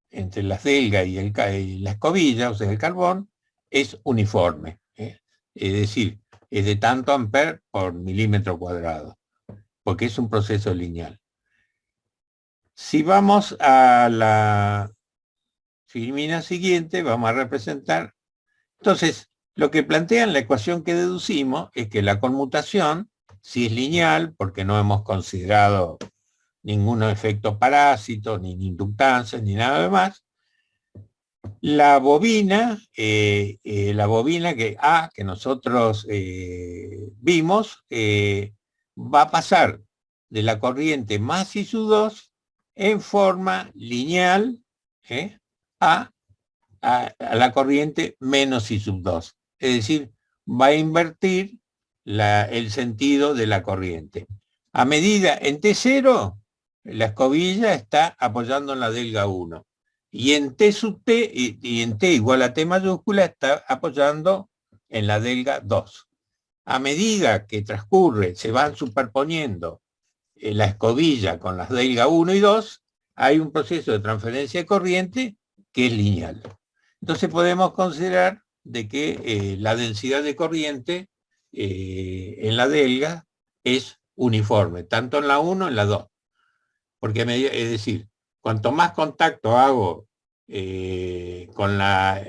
entre las delgas y la escobilla, o sea, el carbón, es uniforme. Es decir, es de tanto amper por milímetro cuadrado, porque es un proceso lineal. Si vamos a la filmina siguiente, vamos a representar. Entonces, lo que plantea en la ecuación que deducimos es que la conmutación, si es lineal, porque no hemos considerado ningún efecto parásito, ni inductancias, ni nada demás, la bobina que nosotros vimos, va a pasar de la corriente más I sub 2 en forma lineal a la corriente menos I sub 2. Es decir, va a invertir el sentido de la corriente. A medida en T0, la escobilla está apoyando en la delga 1. Y en T sub T, y en T igual a T mayúscula, está apoyando en la delga 2. A medida que transcurre, se van superponiendo la escobilla con las delga 1 y 2, hay un proceso de transferencia de corriente que es lineal. Entonces podemos considerar de que la densidad de corriente en la delga es uniforme, tanto en la 1 en la 2. Porque es decir, cuanto más contacto hago con la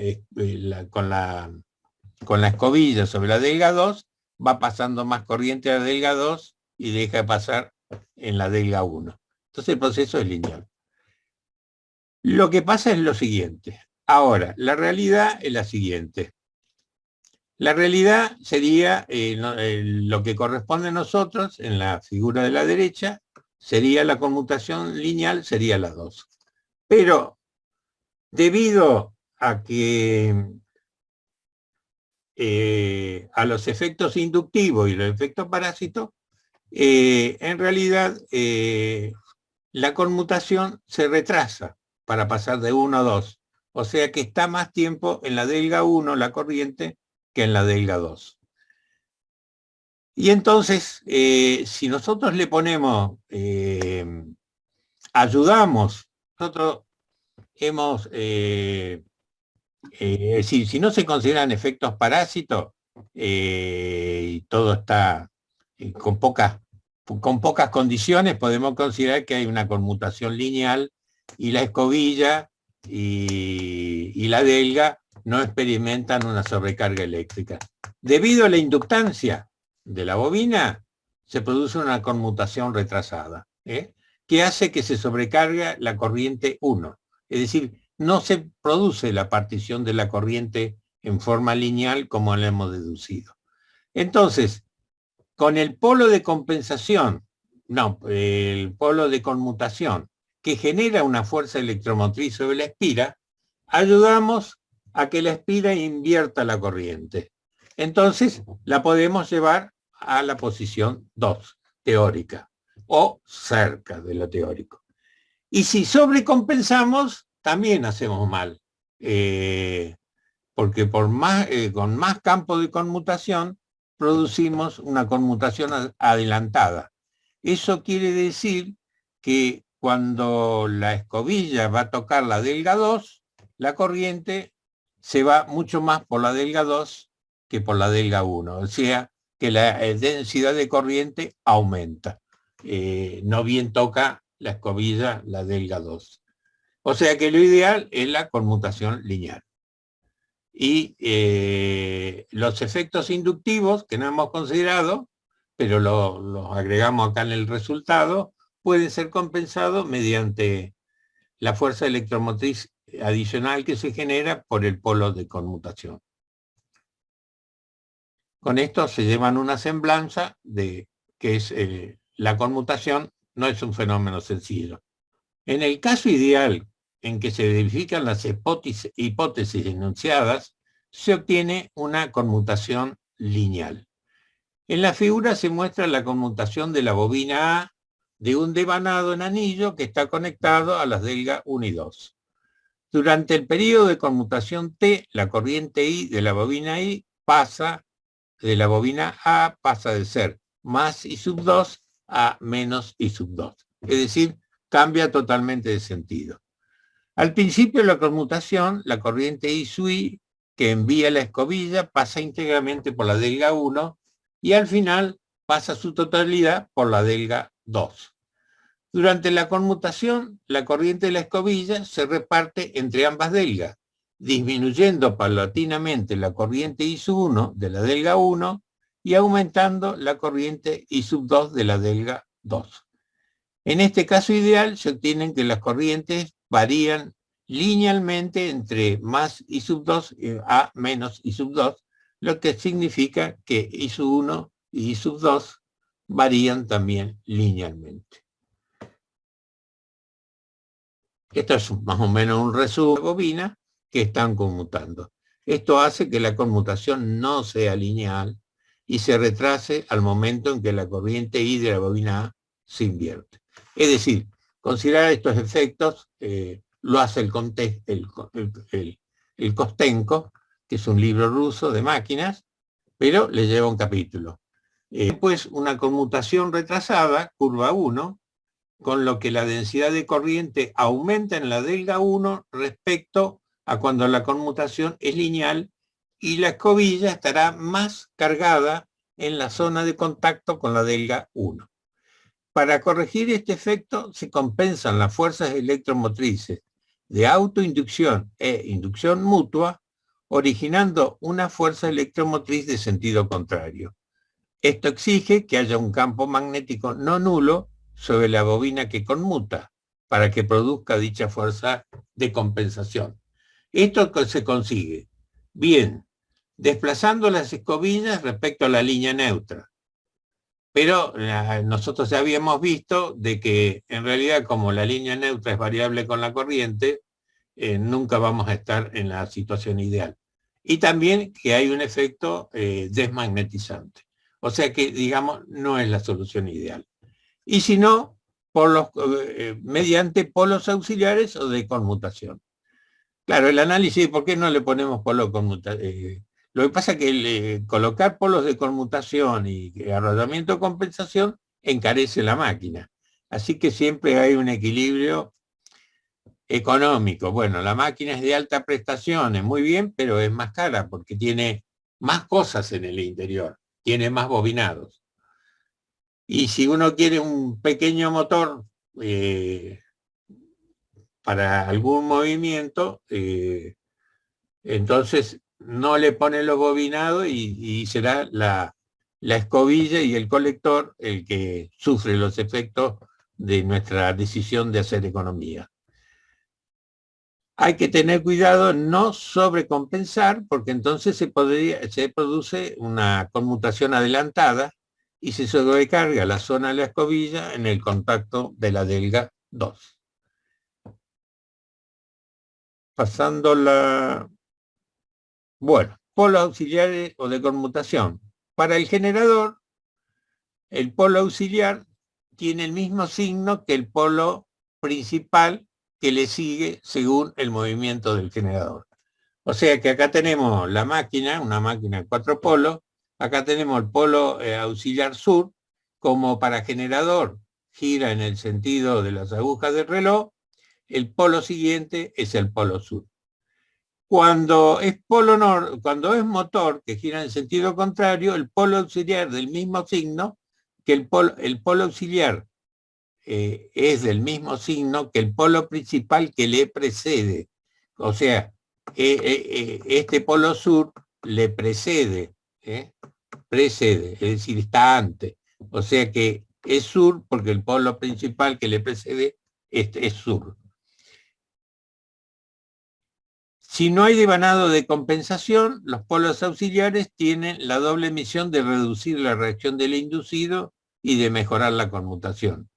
escobilla sobre la delga 2, va pasando más corriente a la delga 2 y deja de pasar en la delga 1. Entonces el proceso es lineal. Lo que pasa es lo siguiente. Ahora, la realidad es la siguiente. La realidad sería lo que corresponde a nosotros en la figura de la derecha, sería la conmutación lineal, sería la 2. Pero debido a que a los efectos inductivos y los efectos parásitos, en realidad la conmutación se retrasa para pasar de 1 a 2. O sea que está más tiempo en la delga 1 la corriente que en la delga 2. Y entonces, si nosotros le ponemos, ayudamos, nosotros hemos, es decir, si no se consideran efectos parásitos, y todo está con pocas condiciones, podemos considerar que hay una conmutación lineal y la escobilla y la delga no experimentan una sobrecarga eléctrica. Debido a la inductancia de la bobina, se produce una conmutación retrasada, que hace que se sobrecargue la corriente 1. Es decir, no se produce la partición de la corriente en forma lineal como lo hemos deducido. Entonces, con el polo de compensación, el polo de conmutación, que genera una fuerza electromotriz sobre la espira, ayudamos a que la espira invierta la corriente. Entonces, la podemos llevar a la posición 2, teórica, o cerca de lo teórico. Y si sobrecompensamos, también hacemos mal, porque con más campo de conmutación, producimos una conmutación adelantada. Eso quiere decir que cuando la escobilla va a tocar la delga 2, la corriente se va mucho más por la delga 2 que por la delga 1. O sea, que la densidad de corriente aumenta. No bien toca la escobilla la delga 2. O sea que lo ideal es la conmutación lineal. Y los efectos inductivos, que no hemos considerado, pero los agregamos acá en el resultado, pueden ser compensados mediante la fuerza electromotriz adicional que se genera por el polo de conmutación. Con esto se llevan una semblanza de que es la conmutación no es un fenómeno sencillo. En el caso ideal en que se verifican las hipótesis enunciadas, se obtiene una conmutación lineal. En la figura se muestra la conmutación de la bobina A de un devanado en anillo que está conectado a las delgas 1 y 2. Durante el periodo de conmutación T, la corriente I de la bobina I de la bobina A pasa de ser más I sub 2 a menos I sub 2. Es decir, cambia totalmente de sentido. Al principio de la conmutación, la corriente I sub I que envía la escobilla pasa íntegramente por la delga 1 y al final pasa su totalidad por la delga 2. Durante la conmutación, la corriente de la escobilla se reparte entre ambas delgas, disminuyendo paulatinamente la corriente I sub 1 de la delga 1 y aumentando la corriente I sub 2 de la delga 2. En este caso ideal se obtienen que las corrientes varían linealmente entre más I sub 2 a menos I sub 2, lo que significa que I sub 1 y I sub 2 varían también linealmente. Esto es más o menos un resumen de bobina que están conmutando. Esto hace que la conmutación no sea lineal y se retrase al momento en que la corriente I de la bobina A se invierte. Es decir, considerar estos efectos lo hace el Kostenko, que es un libro ruso de máquinas, pero le lleva un capítulo. Después una conmutación retrasada, curva 1, con lo que la densidad de corriente aumenta en la delga 1 respecto a cuando la conmutación es lineal y la escobilla estará más cargada en la zona de contacto con la delga 1. Para corregir este efecto se compensan las fuerzas electromotrices de autoinducción e inducción mutua, originando una fuerza electromotriz de sentido contrario. Esto exige que haya un campo magnético no nulo sobre la bobina que conmuta, para que produzca dicha fuerza de compensación. Esto se consigue, bien, desplazando las escobillas respecto a la línea neutra. Pero nosotros ya habíamos visto de que en realidad como la línea neutra es variable con la corriente, nunca vamos a estar en la situación ideal. Y también que hay un efecto desmagnetizante. O sea que, digamos, no es la solución ideal. Y si no, mediante polos auxiliares o de conmutación. Claro, el análisis, ¿por qué no le ponemos polo conmutación? Lo que pasa es que colocar polos de conmutación y arrollamiento de compensación encarece la máquina. Así que siempre hay un equilibrio económico. Bueno, la máquina es de alta prestación, es muy bien, pero es más cara porque tiene más cosas en el interior, tiene más bobinados. Y si uno quiere un pequeño motor para algún movimiento, entonces no le pone los bobinados y será la escobilla y el colector el que sufre los efectos de nuestra decisión de hacer economía. Hay que tener cuidado no sobrecompensar, porque entonces se produce una conmutación adelantada y se sobrecarga la zona de la escobilla en el contacto de la delga 2. Pasando bueno, polos auxiliares o de conmutación. Para el generador, el polo auxiliar tiene el mismo signo que el polo principal que le sigue según el movimiento del generador. O sea que acá tenemos la máquina, una máquina de 4 polos, acá tenemos el polo auxiliar sur, como para generador gira en el sentido de las agujas del reloj, el polo siguiente es el polo sur. Cuando es cuando es motor que gira en sentido contrario, el polo auxiliar del mismo signo, que el polo auxiliar es del mismo signo que el polo principal que le precede. O sea, este polo sur le precede, es decir, está antes. O sea que es sur porque el polo principal que le precede es sur. Si no hay devanado de compensación, los polos auxiliares tienen la doble misión de reducir la reacción del inducido y de mejorar la conmutación.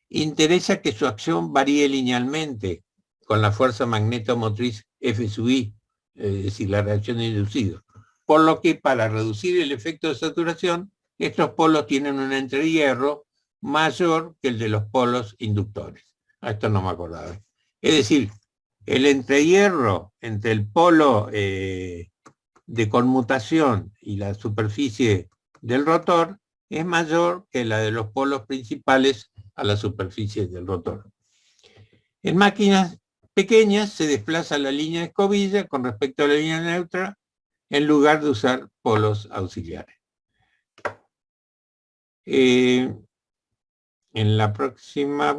Interesa que su acción varíe linealmente con la fuerza magnetomotriz F sub I, es decir, la reacción del inducido. Por lo que para reducir el efecto de saturación, estos polos tienen un entrehierro mayor que el de los polos inductores. A esto no me acordaba. Es decir, el entrehierro entre el polo de conmutación y la superficie del rotor es mayor que la de los polos principales a la superficie del rotor. En máquinas pequeñas se desplaza la línea de escobilla con respecto a la línea neutra en lugar de usar polos auxiliares. En la próxima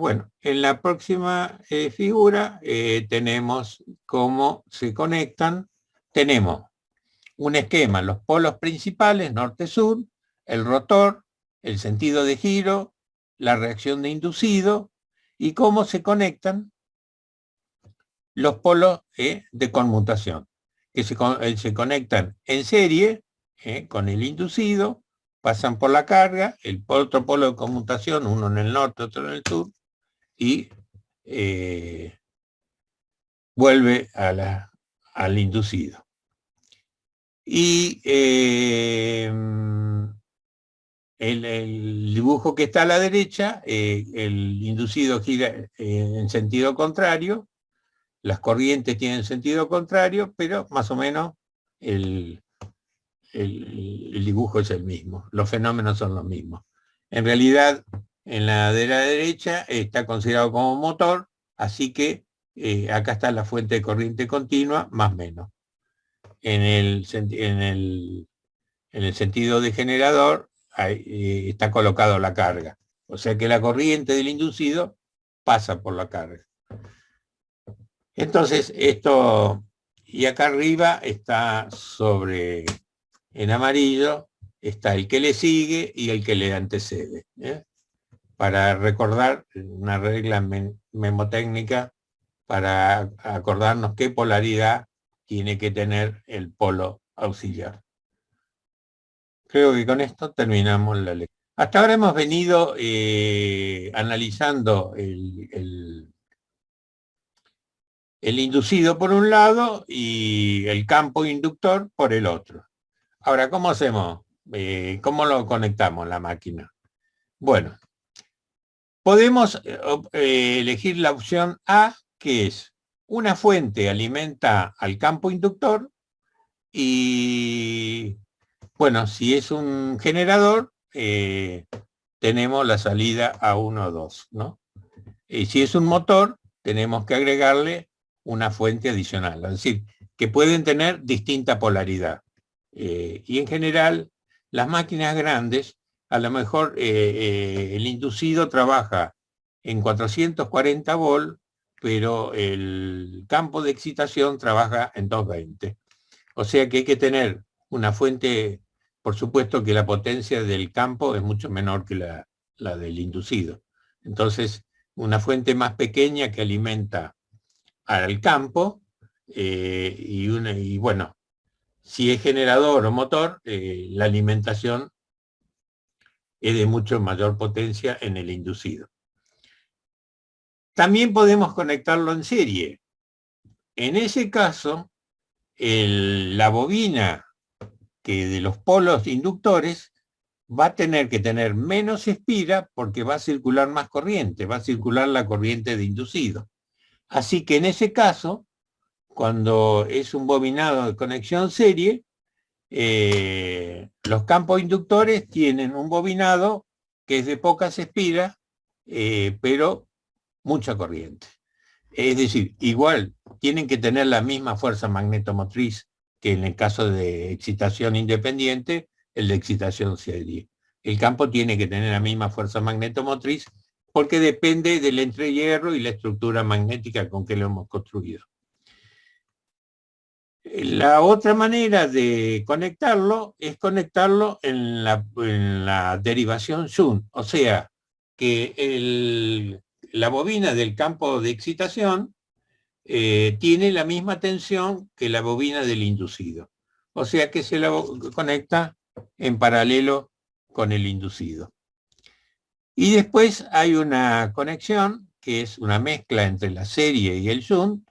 figura tenemos cómo se conectan. Tenemos un esquema, los polos principales, norte-sur, el rotor, el sentido de giro, la reacción de inducido y cómo se conectan los polos de conmutación, que se conectan en serie con el inducido, pasan por la carga, el otro polo de conmutación, uno en el norte, otro en el sur, y vuelve al inducido. Y el dibujo que está a la derecha, el inducido gira en sentido contrario, las corrientes tienen sentido contrario, pero más o menos el dibujo es el mismo, los fenómenos son los mismos. En realidad, en la de la derecha está considerado como motor, así que acá está la fuente de corriente continua, más menos. En el sentido de generador está colocado la carga. O sea que la corriente del inducido pasa por la carga. Entonces esto, y acá arriba está en amarillo, está el que le sigue y el que le antecede. Para recordar una regla memotécnica, para acordarnos qué polaridad tiene que tener el polo auxiliar. Creo que con esto terminamos la lectura. Hasta ahora hemos venido analizando el inducido por un lado y el campo inductor por el otro. Ahora, ¿cómo hacemos? ¿Cómo lo conectamos la máquina? Bueno, podemos elegir la opción A, que es una fuente alimenta al campo inductor y, bueno, si es un generador, tenemos la salida A1 o 2, ¿no? Y si es un motor, tenemos que agregarle una fuente adicional, es decir, que pueden tener distinta polaridad. Y en general, las máquinas grandes, a lo mejor el inducido trabaja en 440 volts, pero el campo de excitación trabaja en 220. O sea que hay que tener una fuente, por supuesto que la potencia del campo es mucho menor que la del inducido. Entonces, una fuente más pequeña que alimenta al campo y bueno, si es generador o motor, la alimentación es de mucho mayor potencia en el inducido. También podemos conectarlo en serie. En ese caso, la bobina que de los polos inductores va a tener que tener menos espira porque va a circular más corriente, va a circular la corriente de inducido. Así que en ese caso, cuando es un bobinado de conexión serie, los campos inductores tienen un bobinado que es de pocas espiras, pero mucha corriente. Es decir, igual tienen que tener la misma fuerza magnetomotriz que en el caso de excitación independiente, el de excitación serie. El campo tiene que tener la misma fuerza magnetomotriz porque depende del entrehierro y la estructura magnética con que lo hemos construido. La otra manera de conectarlo es conectarlo en la derivación Shunt, o sea, que la bobina del campo de excitación tiene la misma tensión que la bobina del inducido. O sea que se la conecta en paralelo con el inducido. Y después hay una conexión que es una mezcla entre la serie y el shunt,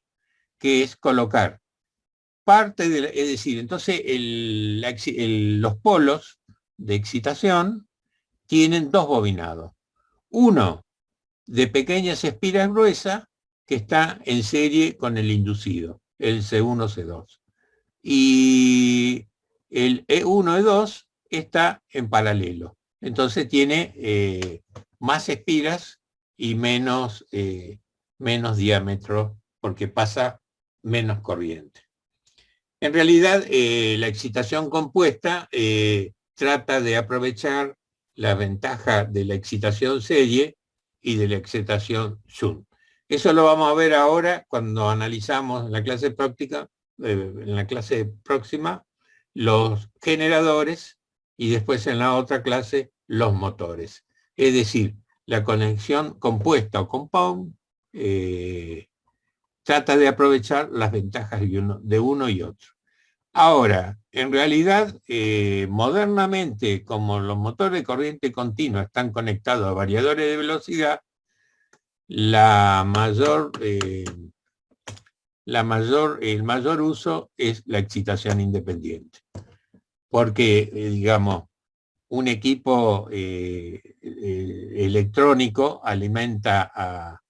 que es colocar parte de es decir, entonces los polos de excitación tienen dos bobinados. Uno de pequeñas espiras gruesas que está en serie con el inducido, el C1, C2. Y el E1, E2 está en paralelo. Entonces tiene más espiras y menos diámetro porque pasa menos corriente. En realidad, la excitación compuesta trata de aprovechar la ventaja de la excitación serie y de la excitación shunt. Eso lo vamos a ver ahora cuando analizamos en la clase práctica, en la clase próxima, los generadores y después en la otra clase los motores. Es decir, la conexión compuesta o compound trata de aprovechar las ventajas de uno y otro. Ahora, en realidad, modernamente, como los motores de corriente continua están conectados a variadores de velocidad, el mayor uso es la excitación independiente. Porque, digamos, un equipo electrónico alimenta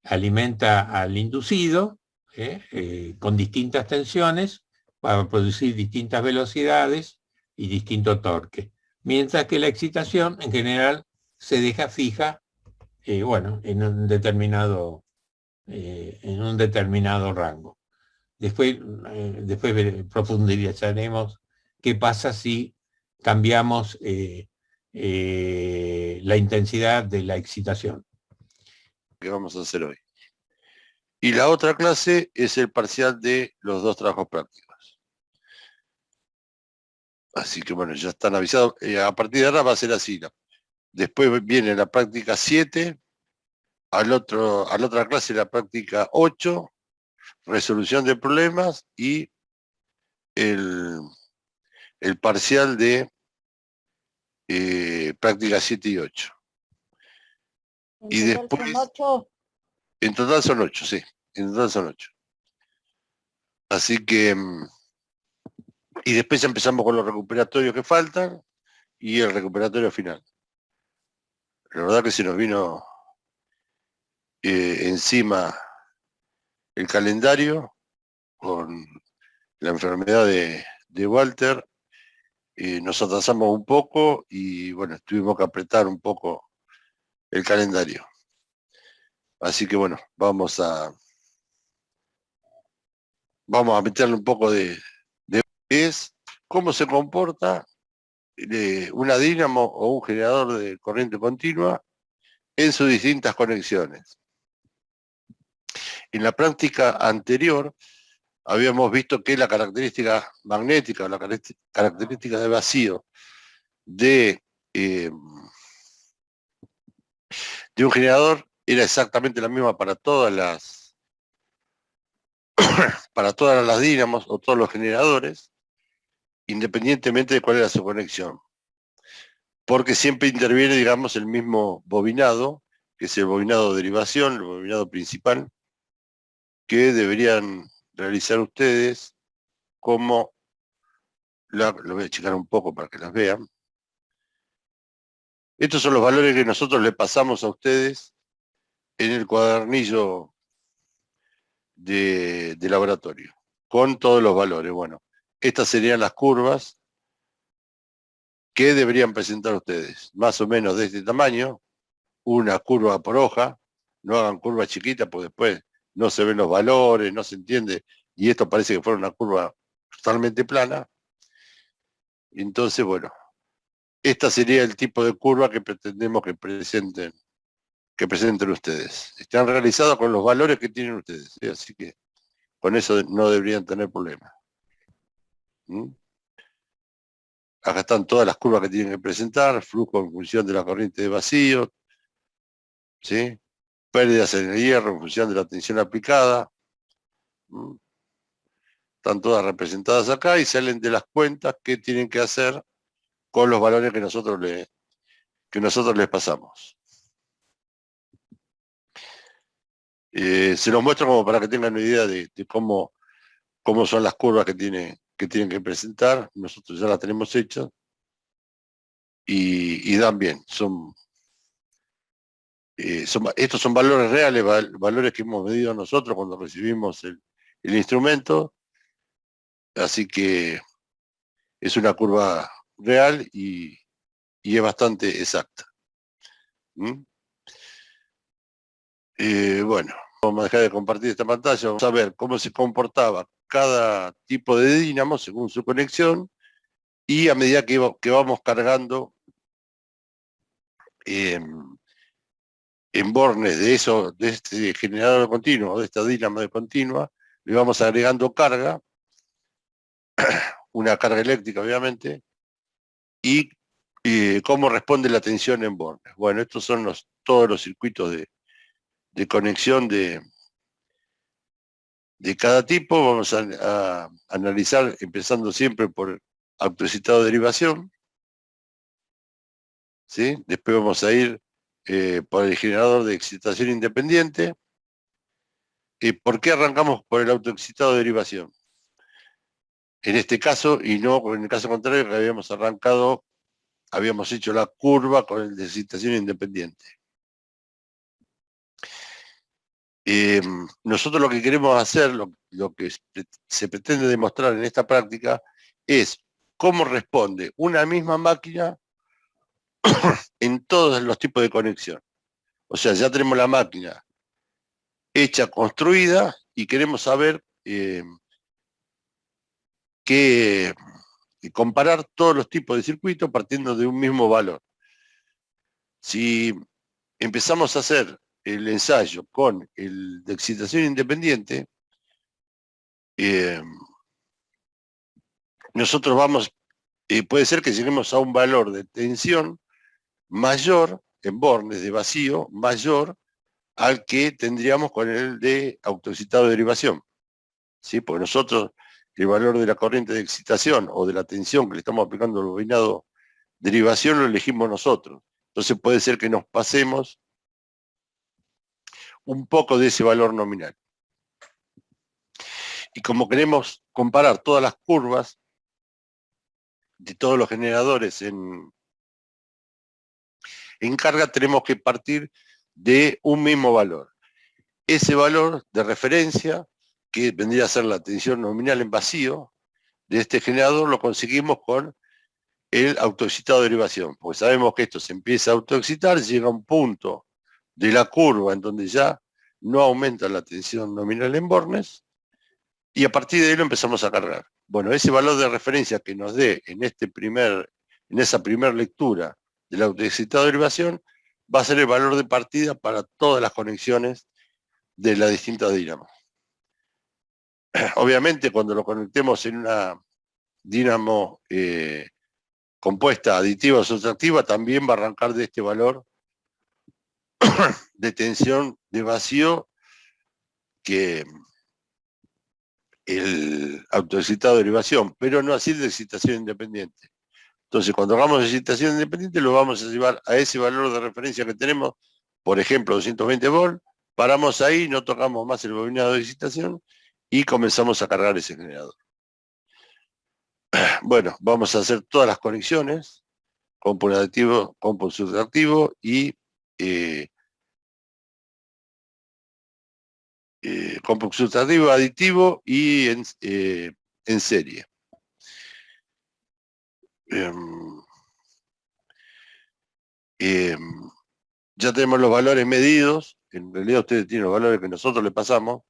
al inducido con distintas tensiones para producir distintas velocidades y distinto torque. Mientras que la excitación en general se deja fija, en un determinado en un determinado rango. Después profundizaremos qué pasa si cambiamos la intensidad de la excitación. Que vamos a hacer hoy. Y la otra clase es el parcial de los dos trabajos prácticos. Así que bueno, ya están avisados. A partir de ahora va a ser así. Después viene la práctica 7, a la otra clase la práctica 8, resolución de problemas, y el parcial de práctica 7 y 8. Y después, en total son 8, sí, en total son 8. Así que, y después ya empezamos con los recuperatorios que faltan y el recuperatorio final. La verdad que se nos vino encima el calendario con la enfermedad de Walter. Nos atrasamos un poco y bueno, tuvimos que apretar un poco el calendario. Así que bueno, vamos a meterle un poco de es cómo se comporta una dínamo o un generador de corriente continua en sus distintas conexiones. En la práctica anterior habíamos visto que la característica magnética o la característica de vacío de un generador era exactamente la misma para todas las dínamos o todos los generadores, independientemente de cuál era su conexión, porque siempre interviene, digamos, el mismo bobinado, que es el bobinado de derivación, el bobinado principal, que deberían realizar ustedes como lo voy a checar un poco para que las vean. Estos son los valores que nosotros le pasamos a ustedes en el cuadernillo de laboratorio, con todos los valores. Bueno, estas serían las curvas que deberían presentar ustedes, más o menos de este tamaño, una curva por hoja. No hagan curvas chiquitas, porque después no se ven los valores, no se entiende, y esto parece que fuera una curva totalmente plana. Entonces, bueno, esta sería el tipo de curva que pretendemos que presenten ustedes. Están realizados con los valores que tienen ustedes, ¿sí? Así que con eso no deberían tener problemas. Acá están todas las curvas que tienen que presentar: flujo en función de la corriente de vacío, ¿sí? Pérdidas en el hierro en función de la tensión aplicada. Están todas representadas acá y salen de las cuentas que tienen que hacer con los valores que nosotros les pasamos. Se los muestro como para que tengan una idea de cómo son las curvas que tienen que presentar. Nosotros ya las tenemos hechas y dan bien. Estos son valores reales, valores que hemos medido nosotros cuando recibimos el instrumento. Así que es una curva real y es bastante exacta. Bueno, vamos a dejar de compartir esta pantalla. Vamos a ver cómo se comportaba cada tipo de dínamo según su conexión, y a medida que vamos cargando en bornes de este generador continuo, de esta dínamo de continua, le vamos agregando carga, una carga eléctrica obviamente, y cómo responde la tensión en bornes. Bueno, estos son todos los circuitos de conexión de cada tipo. Vamos a analizar, empezando siempre por autoexcitado de derivación, ¿sí? Después vamos a ir por el generador de excitación independiente. ¿Por qué arrancamos por el autoexcitado de derivación? En este caso, y no en el caso contrario, que habíamos hecho la curva con el de excitación independiente. Nosotros lo que queremos hacer, lo que se pretende demostrar en esta práctica, es cómo responde una misma máquina en todos los tipos de conexión. O sea, ya tenemos la máquina hecha, construida, y queremos saber comparar todos los tipos de circuitos partiendo de un mismo valor. Si empezamos a hacer el ensayo con el de excitación independiente, nosotros vamos, puede ser que lleguemos a un valor de tensión mayor en bornes de vacío, mayor al que tendríamos con el de autoexcitado de derivación. ¿Sí? Porque nosotros el valor de la corriente de excitación o de la tensión que le estamos aplicando al bobinado derivación lo elegimos nosotros. Entonces puede ser que nos pasemos un poco de ese valor nominal. Y como queremos comparar todas las curvas de todos los generadores en carga, tenemos que partir de un mismo valor. Ese valor de referencia, que vendría a ser la tensión nominal en vacío de este generador, lo conseguimos con el autoexcitado de derivación, porque sabemos que esto se empieza a autoexcitar, llega a un punto de la curva en donde ya no aumenta la tensión nominal en bornes, y a partir de ahí lo empezamos a cargar. Bueno, ese valor de referencia que nos dé en esa primera lectura del autoexcitado de derivación va a ser el valor de partida para todas las conexiones de las distintas dinamos. Obviamente, cuando lo conectemos en una dínamo compuesta aditiva o sustractiva, también va a arrancar de este valor de tensión de vacío que el autoexcitado de derivación, pero no así de excitación independiente. Entonces, cuando hagamos excitación independiente, lo vamos a llevar a ese valor de referencia que tenemos, por ejemplo, 220 volts, paramos ahí, no tocamos más el bobinado de excitación y comenzamos a cargar ese generador. Bueno, vamos a hacer todas las conexiones, compo aditivo, compo sustractivo y compo sustractivo, aditivo y en serie. Ya tenemos los valores medidos, en realidad ustedes tienen los valores que nosotros le pasamos,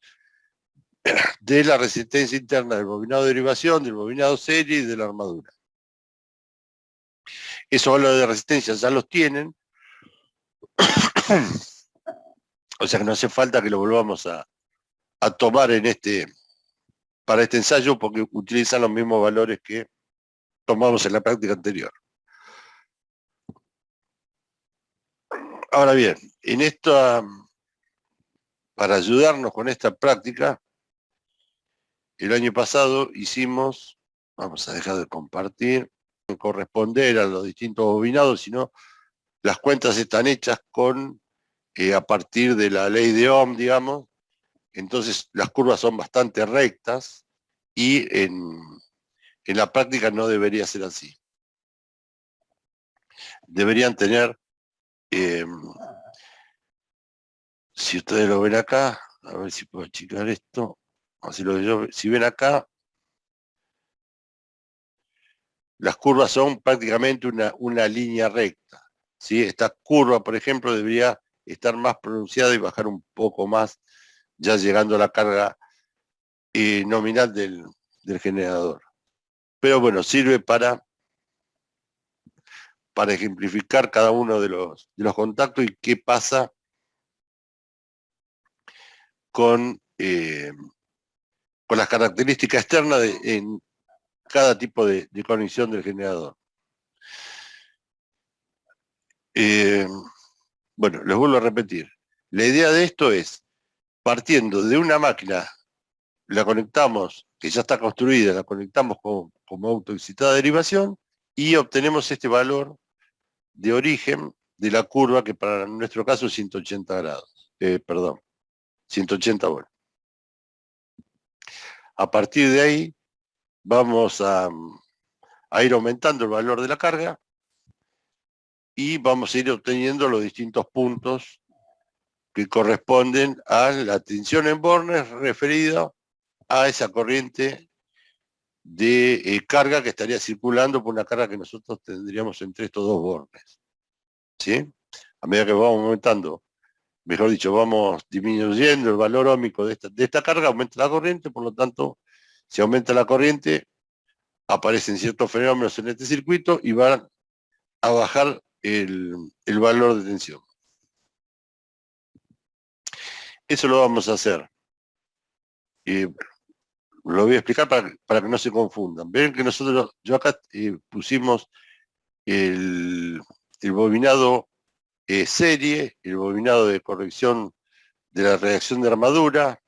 de la resistencia interna del bobinado de derivación, del bobinado serie y de la armadura. Esos valores de resistencia ya los tienen, o sea que no hace falta que lo volvamos a tomar para este ensayo, porque utilizan los mismos valores que tomamos en la práctica anterior. Ahora bien, para ayudarnos con esta práctica, el año pasado hicimos, vamos a dejar de compartir, corresponder a los distintos bobinados, sino las cuentas están hechas a partir de la ley de Ohm, digamos. Entonces las curvas son bastante rectas y en la práctica no debería ser así. Deberían tener, si ustedes lo ven acá, a ver si puedo achicar esto, si ven acá, las curvas son prácticamente una línea recta, ¿sí? Esta curva, por ejemplo, debería estar más pronunciada y bajar un poco más, ya llegando a la carga nominal del generador. Pero bueno, sirve para ejemplificar cada uno de los contactos y qué pasa con las características externas en cada tipo de conexión del generador. Bueno, les vuelvo a repetir. La idea de esto es, partiendo de una máquina, la conectamos, que ya está construida, la conectamos como autoexcitada de derivación y obtenemos este valor de origen de la curva, que para nuestro caso es 180 grados. 180 volts. A partir de ahí vamos a ir aumentando el valor de la carga y vamos a ir obteniendo los distintos puntos que corresponden a la tensión en bornes referida a esa corriente de carga que estaría circulando por una carga que nosotros tendríamos entre estos dos bornes. ¿Sí? A medida que vamos aumentando mejor dicho, vamos disminuyendo el valor óhmico de esta carga, aumenta la corriente, por lo tanto, si aumenta la corriente, aparecen ciertos fenómenos en este circuito y van a bajar el valor de tensión. Eso lo vamos a hacer. Lo voy a explicar para que no se confundan. Ven que yo acá pusimos el bobinado serie, el bobinado de corrección de la reacción de armadura,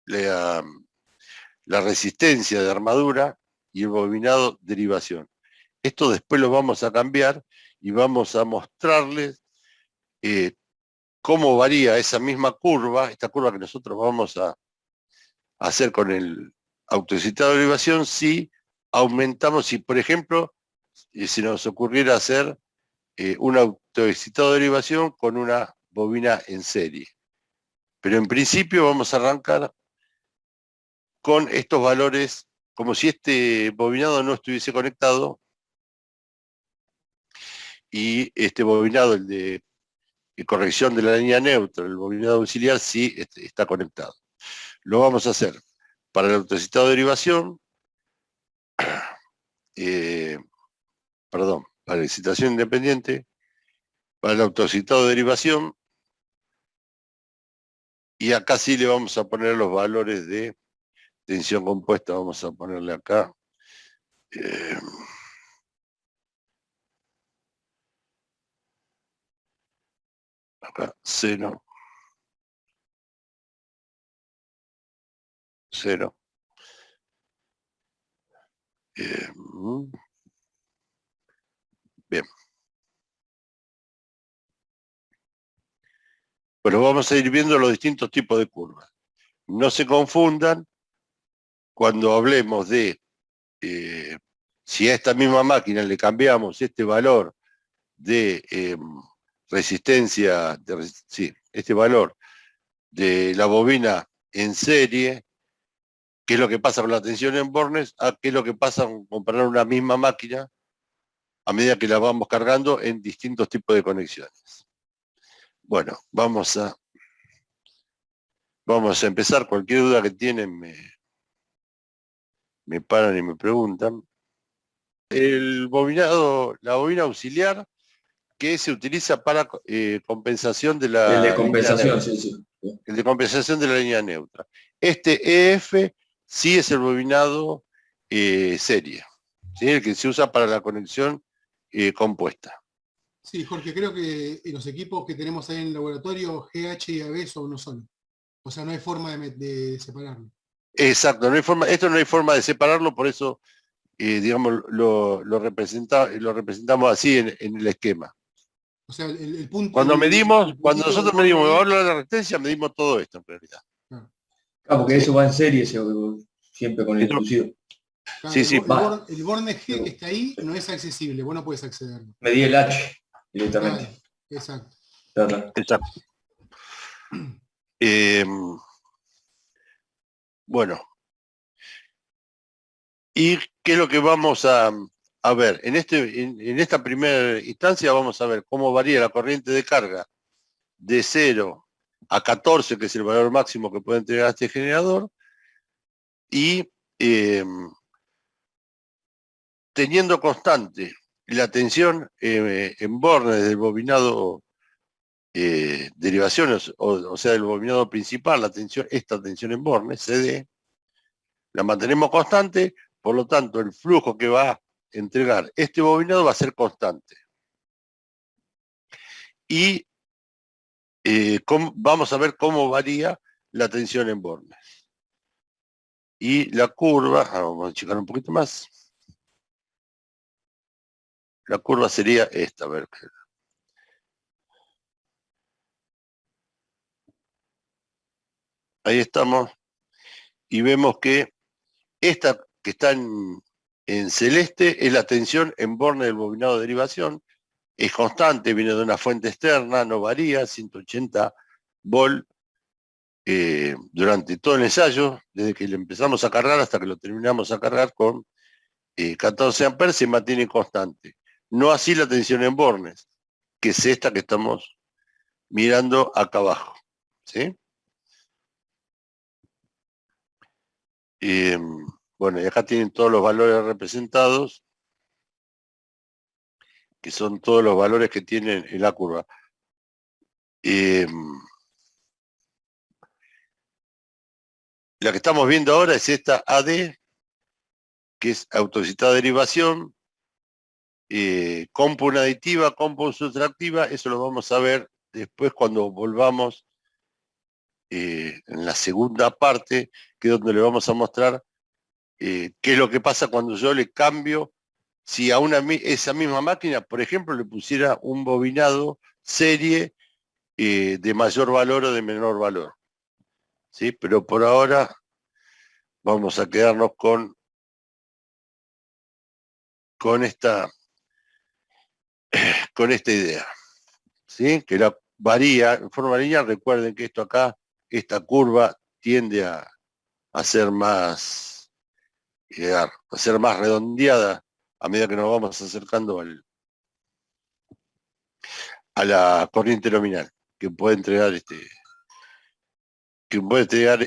la resistencia de armadura y el bobinado derivación. Esto después lo vamos a cambiar y vamos a mostrarles cómo varía esa misma curva, esta curva que nosotros vamos a hacer con el autoexcitado de derivación, si aumentamos, si por ejemplo, se nos ocurriera hacer un autoexcitado de derivación con una bobina en serie. Pero en principio vamos a arrancar con estos valores, como si este bobinado no estuviese conectado, y este bobinado, el de corrección de la línea neutra, el bobinado auxiliar, sí está conectado. Lo vamos a hacer para el autoexcitado de derivación, para la excitación independiente, para el autoexcitado de derivación, y acá sí le vamos a poner los valores de tensión compuesta, vamos a ponerle acá. Acá, 0. 0. Bien. Bueno, vamos a ir viendo los distintos tipos de curvas. No se confundan cuando hablemos de si a esta misma máquina le cambiamos este valor de resistencia, este valor de la bobina en serie, qué es lo que pasa con la tensión en bornes, a qué es lo que pasa con comparar una misma máquina a medida que la vamos cargando en distintos tipos de conexiones. Bueno, vamos a empezar. Cualquier duda que tienen me paran y me preguntan. El bobinado, la bobina auxiliar, que se utiliza para compensación de la... El de compensación, sí. El de compensación de la línea neutra. Este EF sí es el bobinado serie, ¿sí? El que se usa para la conexión compuesta. Sí, Jorge, creo que los equipos que tenemos ahí en el laboratorio, GH y AB, son uno solo. O sea, no hay forma de separarlo. Exacto, esto no hay forma de separarlo, por eso, digamos, lo representamos así en el esquema. O sea, el punto... Cuando nosotros medimos el valor de la resistencia, medimos todo esto en realidad. Claro, porque eso va en serie siempre con el inducido. Claro, Sí, el borne G que está ahí no es accesible, vos no puedes acceder. Medí el H directamente. Claro, exacto. Exacto. Bueno. ¿Y qué es lo que vamos a ver? En esta primera instancia vamos a ver cómo varía la corriente de carga de 0 a 14, que es el valor máximo que puede entregar este generador, y teniendo constante la tensión en bornes del bobinado derivaciones, o sea, del bobinado principal, esta tensión en bornes, CD, la mantenemos constante, por lo tanto el flujo que va a entregar este bobinado va a ser constante. Y vamos a ver cómo varía la tensión en bornes. Y la curva, vamos a checar un poquito más. La curva sería esta, a ver. Ahí estamos. Y vemos que esta que está en celeste es la tensión en borne del bobinado de derivación. Es constante, viene de una fuente externa, no varía, 180 volt durante todo el ensayo, desde que le empezamos a cargar hasta que lo terminamos a cargar con 14 amperes, se mantiene constante. No así la tensión en bornes, que es esta que estamos mirando acá abajo, ¿sí? Bueno, y acá tienen todos los valores representados, que son todos los valores que tienen en la curva. La que estamos viendo ahora es esta AD, que es autoexcitada derivación, compu aditiva, compu sustractiva. Eso lo vamos a ver después cuando volvamos en la segunda parte, que es donde le vamos a mostrar qué es lo que pasa cuando yo le cambio, si a esa misma máquina, por ejemplo, le pusiera un bobinado serie de mayor valor o de menor valor. ¿Sí? Pero por ahora vamos a quedarnos con esta idea, ¿sí? Que varía en forma lineal. Recuerden que esto acá, esta curva tiende a ser más redondeada a medida que nos vamos acercando a la corriente nominal que puede entregar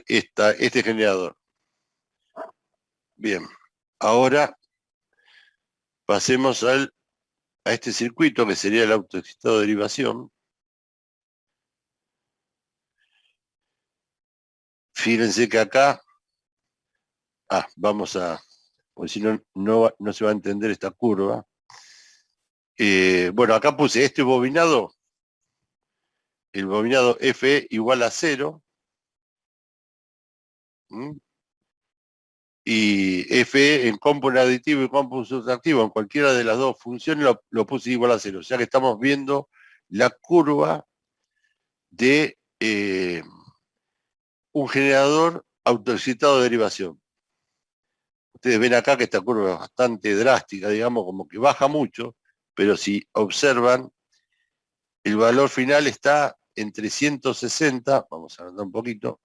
este generador. Bien, ahora pasemos a este circuito que sería el autoexcitado de derivación. Fíjense que acá, porque si no, no se va a entender esta curva. Bueno, acá puse este bobinado, el bobinado Fe igual a 0. Y Fe en componente aditivo y componente sustractivo, en cualquiera de las dos funciones lo puse igual a 0. O sea que estamos viendo la curva de un generador autoexcitado de derivación. Ustedes ven acá que esta curva es bastante drástica, digamos, como que baja mucho, pero si observan, el valor final está en 360, vamos a agrandar un poquito.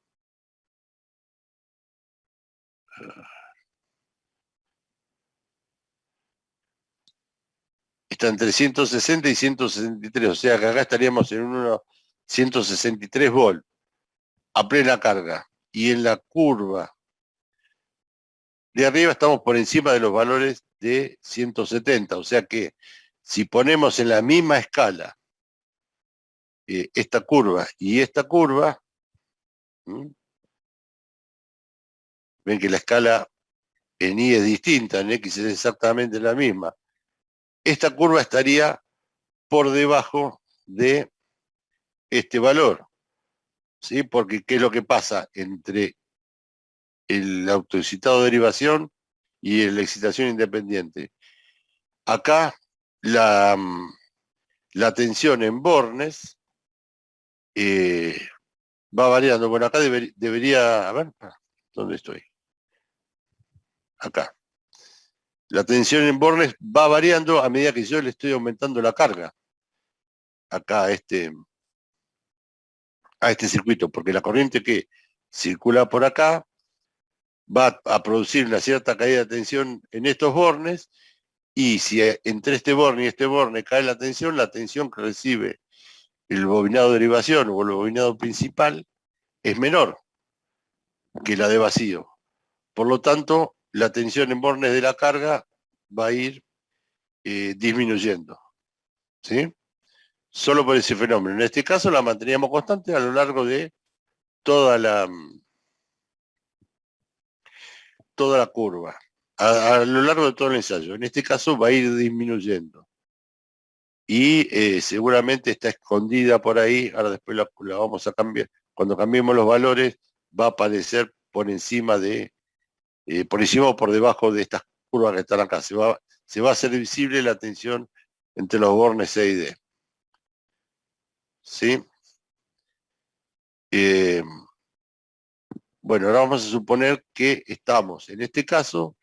Está entre 160 y 163, o sea que acá estaríamos en unos 163 volts a plena carga. Y en la curva de arriba estamos por encima de los valores de 170, o sea que si ponemos en la misma escala esta curva y esta curva, ven que la escala en Y es distinta, en X es exactamente la misma. Esta curva estaría por debajo de este valor, ¿sí? Porque ¿qué es lo que pasa entre el autoexcitado de derivación y la excitación independiente? Acá la tensión en bornes va variando. Bueno, acá debería, a ver, ¿dónde estoy? Acá. La tensión en bornes va variando a medida que yo le estoy aumentando la carga acá a este circuito, porque la corriente que circula por acá va a producir una cierta caída de tensión en estos bornes, y si entre este borne y este borne cae la tensión que recibe el bobinado de derivación o el bobinado principal es menor que la de vacío. Por lo tanto, la tensión en bornes de la carga va a ir disminuyendo, ¿sí? Solo por ese fenómeno. En este caso la manteníamos constante a lo largo de toda la curva, a lo largo de todo el ensayo. En este caso va a ir disminuyendo. Y seguramente está escondida por ahí, ahora después la vamos a cambiar. Cuando cambiemos los valores, va a aparecer por encima o por debajo de estas curvas que están acá. Se va a hacer visible la tensión entre los bornes C y D. ¿Sí? Bueno, ahora vamos a suponer que estamos en este caso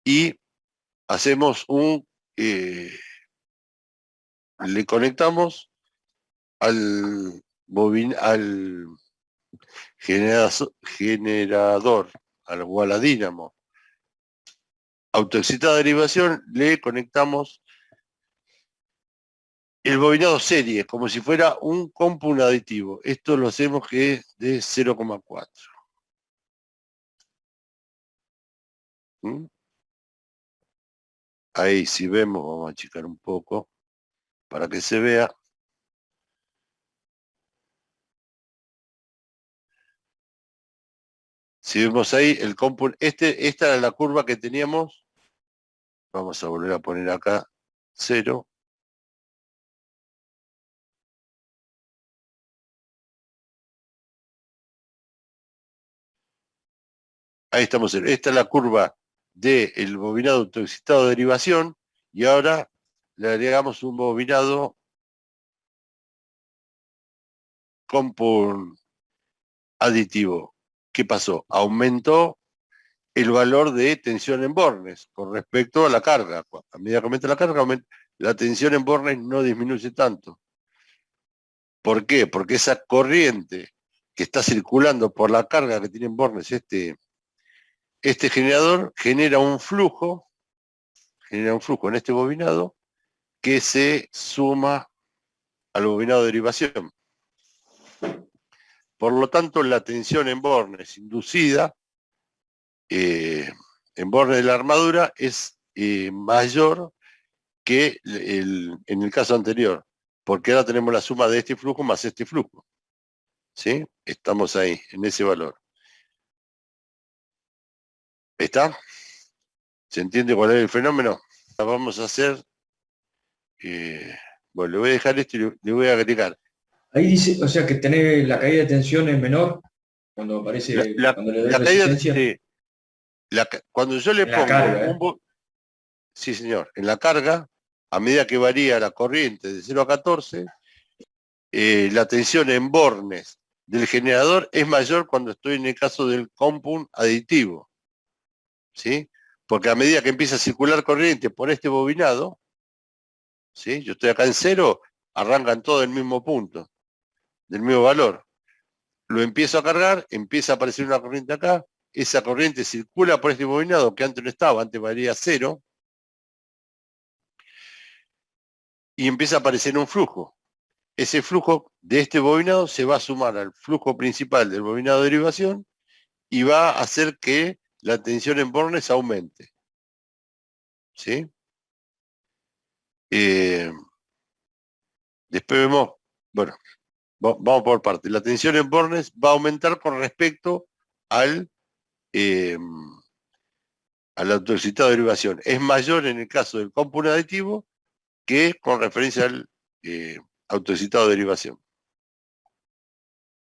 y hacemos le conectamos al generador, o a la dínamo autoexcitada de derivación, le conectamos el bobinado serie, como si fuera un compound aditivo. Esto lo hacemos que es de 0,4. ¿Mm? Ahí si vemos, vamos a achicar un poco para que se vea. Si vemos ahí el compound, esta era la curva que teníamos. Vamos a volver a poner acá 0. Ahí estamos. Esta es la curva del bobinado autoexcitado de derivación y ahora le agregamos un bobinado compound aditivo. ¿Qué pasó? Aumentó el valor de tensión en bornes con respecto a la carga. A medida que aumenta la carga, la tensión en bornes no disminuye tanto. ¿Por qué? Porque esa corriente que está circulando por la carga que tiene en bornes este generador genera un flujo en este bobinado que se suma al bobinado de derivación. Por lo tanto, la tensión en bornes inducida en bornes de la armadura es mayor que en el caso anterior, porque ahora tenemos la suma de este flujo más este flujo. ¿Sí? Estamos ahí, en ese valor. ¿Está? ¿Se entiende cuál es el fenómeno? Vamos a hacer... bueno, le voy a dejar esto y le voy a agregar. Ahí dice, o sea que tener la caída de tensión es menor cuando aparece, cuando le doy La caída, resistencia. cuando yo le En la pongo carga, sí, señor, en la carga, a medida que varía la corriente de 0 a 14, la tensión en bornes del generador es mayor cuando estoy en el caso del compound aditivo. ¿Sí? Porque a medida que empieza a circular corriente por este bobinado, ¿sí? Yo estoy acá en 0, arrancan todo del mismo punto, del mismo valor. Lo empiezo a cargar, empieza a aparecer una corriente acá, esa corriente circula por este bobinado que antes no estaba, antes valía 0, y empieza a aparecer un flujo. Ese flujo de este bobinado se va a sumar al flujo principal del bobinado de derivación y va a hacer que la tensión en bornes aumente. ¿Sí? Después vemos, bueno, vamos por partes. La tensión en bornes va a aumentar con respecto al autoexcitado de derivación. Es mayor en el caso del compound aditivo que con referencia al autoexcitado de derivación.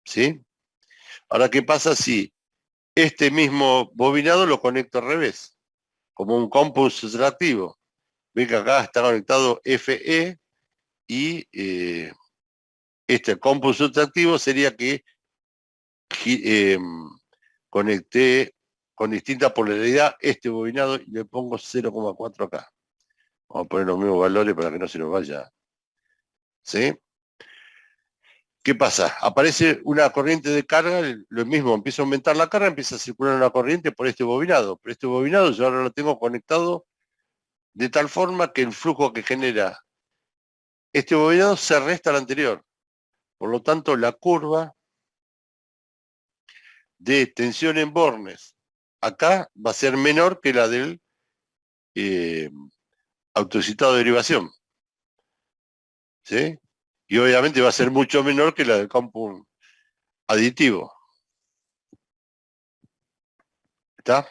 ¿Sí? Ahora, ¿qué pasa si este mismo bobinado lo conecto al revés? Como un compound sustractivo. Ven que acá está conectado FE y este compound sustractivo sería que conecté con distinta polaridad este bobinado y le pongo 0,4 acá. Vamos a poner los mismos valores para que no se nos vaya. ¿Sí? ¿Qué pasa? Aparece una corriente de carga, lo mismo, empieza a aumentar la carga, empieza a circular una corriente por este bobinado. Pero este bobinado yo ahora lo tengo conectado de tal forma que el flujo que genera este bobinado se resta al anterior. Por lo tanto, la curva de tensión en bornes acá va a ser menor que la del autoexcitado de derivación. ¿Sí? Y obviamente va a ser mucho menor que la del compound aditivo. ¿Está?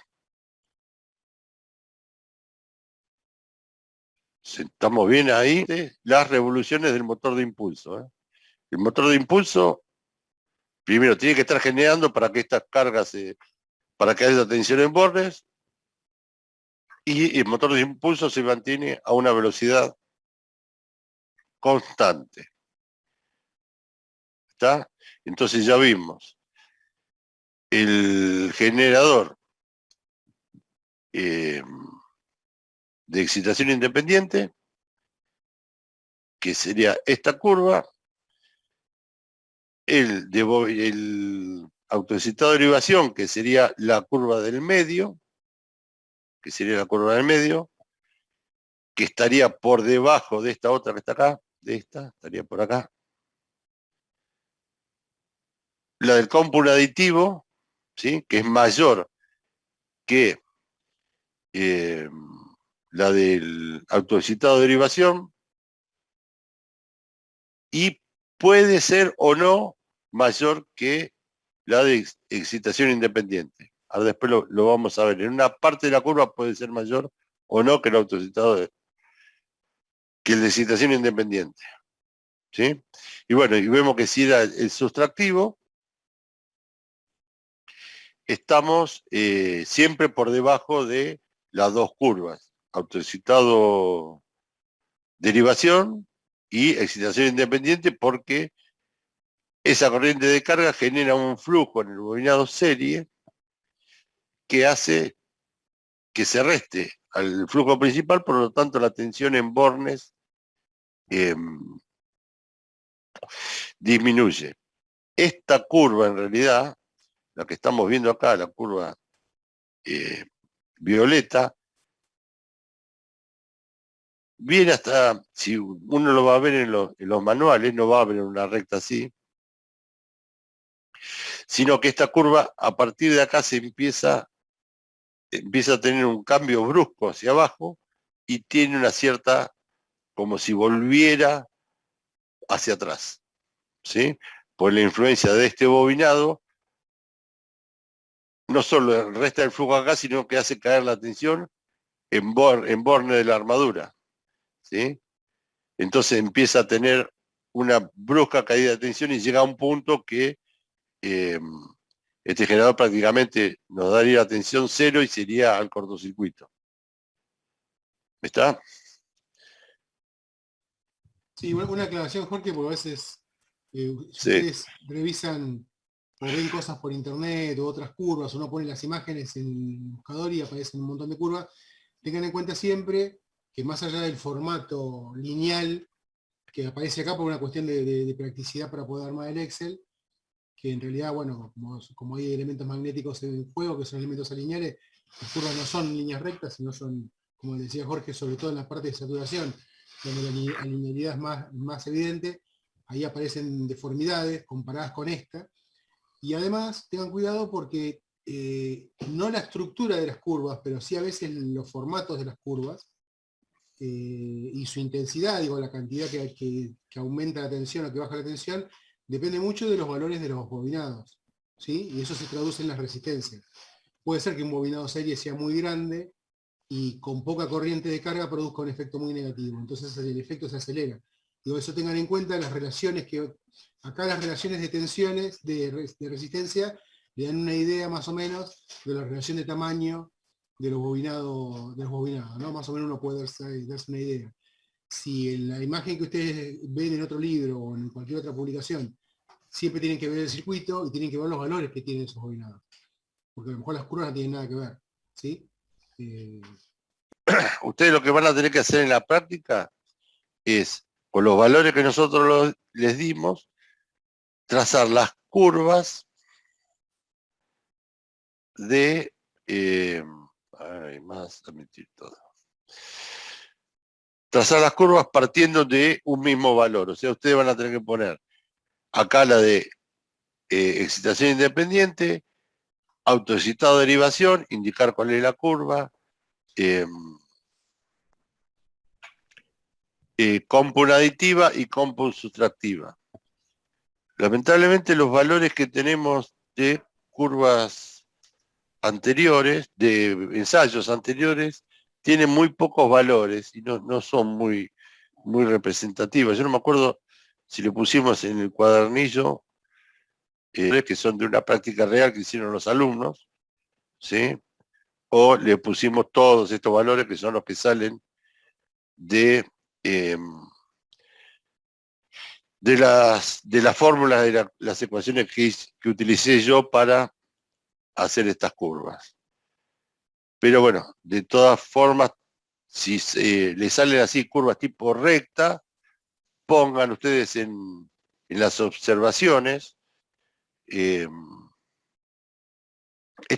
Estamos bien ahí. Las revoluciones del motor de impulso. El motor de impulso, primero, tiene que estar generando para que estas cargas, para que haya tensión en bornes, y el motor de impulso se mantiene a una velocidad constante. ¿Está? Entonces ya vimos el generador de excitación independiente, que sería esta curva, el autoexcitado de derivación, que sería la curva del medio, que estaría por debajo de esta otra que está acá, de esta, estaría por acá. La del cómputo aditivo, ¿sí? Que es mayor que la del autoexcitado de derivación, y puede ser o no mayor que la de excitación independiente. Ahora después lo vamos a ver. En una parte de la curva puede ser mayor o no que el autoexcitado que el de excitación independiente. ¿Sí? Y bueno, y vemos que si era el sustractivo, estamos siempre por debajo de las dos curvas, autoexcitado derivación y excitación independiente, porque esa corriente de carga genera un flujo en el bobinado serie que hace que se reste al flujo principal, por lo tanto la tensión en bornes disminuye. Esta curva en realidad, la que estamos viendo acá, la curva violeta, viene hasta, si uno lo va a ver en los manuales, no va a ver una recta así, sino que esta curva a partir de acá se empieza a tener un cambio brusco hacia abajo y tiene una cierta, como si volviera hacia atrás, ¿sí? Por la influencia de este bobinado, no solo resta el flujo acá, sino que hace caer la tensión en borne de la armadura, ¿sí? Entonces empieza a tener una brusca caída de tensión y llega a un punto que este generador prácticamente nos daría tensión cero y sería al cortocircuito. ¿Está? Sí, una aclaración, Jorge, porque a veces si Sí. ustedes revisan o ven cosas por internet o otras curvas, uno pone las imágenes en el buscador y aparecen un montón de curvas, tengan en cuenta siempre que más allá del formato lineal que aparece acá por una cuestión de practicidad para poder armar el Excel, que en realidad, bueno, como hay elementos magnéticos en el juego, que son elementos lineales, las curvas no son líneas rectas, sino son, como decía Jorge, sobre todo en la parte de saturación, donde la linealidad es más evidente, ahí aparecen deformidades comparadas con esta. Y además, tengan cuidado porque no la estructura de las curvas, pero sí a veces los formatos de las curvas, y su intensidad, digo, la cantidad que aumenta la tensión o que baja la tensión, depende mucho de los valores de los bobinados, ¿sí? Y eso se traduce en las resistencias. Puede ser que un bobinado serie sea muy grande y con poca corriente de carga produzca un efecto muy negativo, entonces el efecto se acelera. Digo, eso tengan en cuenta las relaciones acá las relaciones de tensiones, de resistencia, le dan una idea más o menos de la relación de tamaño de los bobinados, ¿no? Más o menos uno puede darse una idea. Si en la imagen que ustedes ven en otro libro o en cualquier otra publicación, siempre tienen que ver el circuito y tienen que ver los valores que tienen esos bobinados. Porque a lo mejor las curvas no tienen nada que ver, ¿sí? Ustedes lo que van a tener que hacer en la práctica es, con los valores que nosotros les dimos, trazar las curvas de trazar las curvas partiendo de un mismo valor. O sea, ustedes van a tener que poner acá la de excitación independiente, autoexcitado derivación, indicar cuál es la curva, cómputo aditiva y cómputo sustractiva. Lamentablemente los valores que tenemos de curvas anteriores, de ensayos anteriores, tienen muy pocos valores y no son muy representativos. Yo no me acuerdo si le pusimos en el cuadernillo, que son de una práctica real que hicieron los alumnos, ¿sí? O le pusimos todos estos valores que son los que salen de las fórmulas de las ecuaciones que utilicé yo para hacer estas curvas. Pero bueno, de todas formas, si les salen así curvas tipo recta, pongan ustedes en las observaciones esto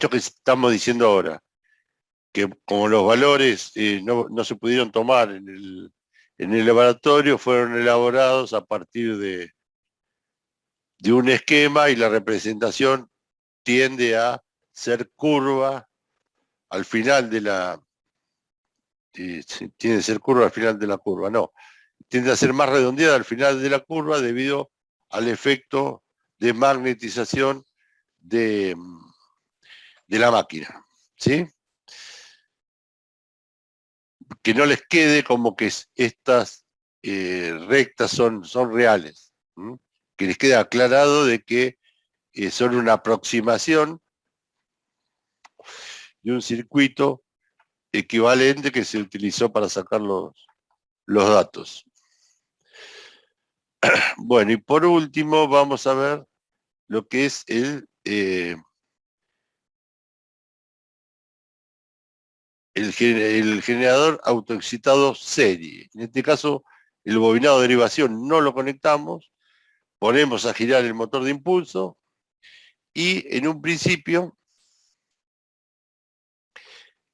que estamos diciendo ahora, que como los valores no se pudieron tomar en en el laboratorio fueron elaborados a partir de un esquema, y la representación tiende a ser curva al final de la... tiende a ser curva al final de la curva, no. Tiende a ser más redondeada al final de la curva debido al efecto de magnetización de la máquina, ¿sí? Que no les quede como que estas rectas son reales, ¿sí? Que les quede aclarado de que son una aproximación de un circuito equivalente que se utilizó para sacar los datos. Bueno, y por último vamos a ver lo que es el generador autoexcitado serie. En este caso, el bobinado de derivación no lo conectamos, ponemos a girar el motor de impulso y en un principio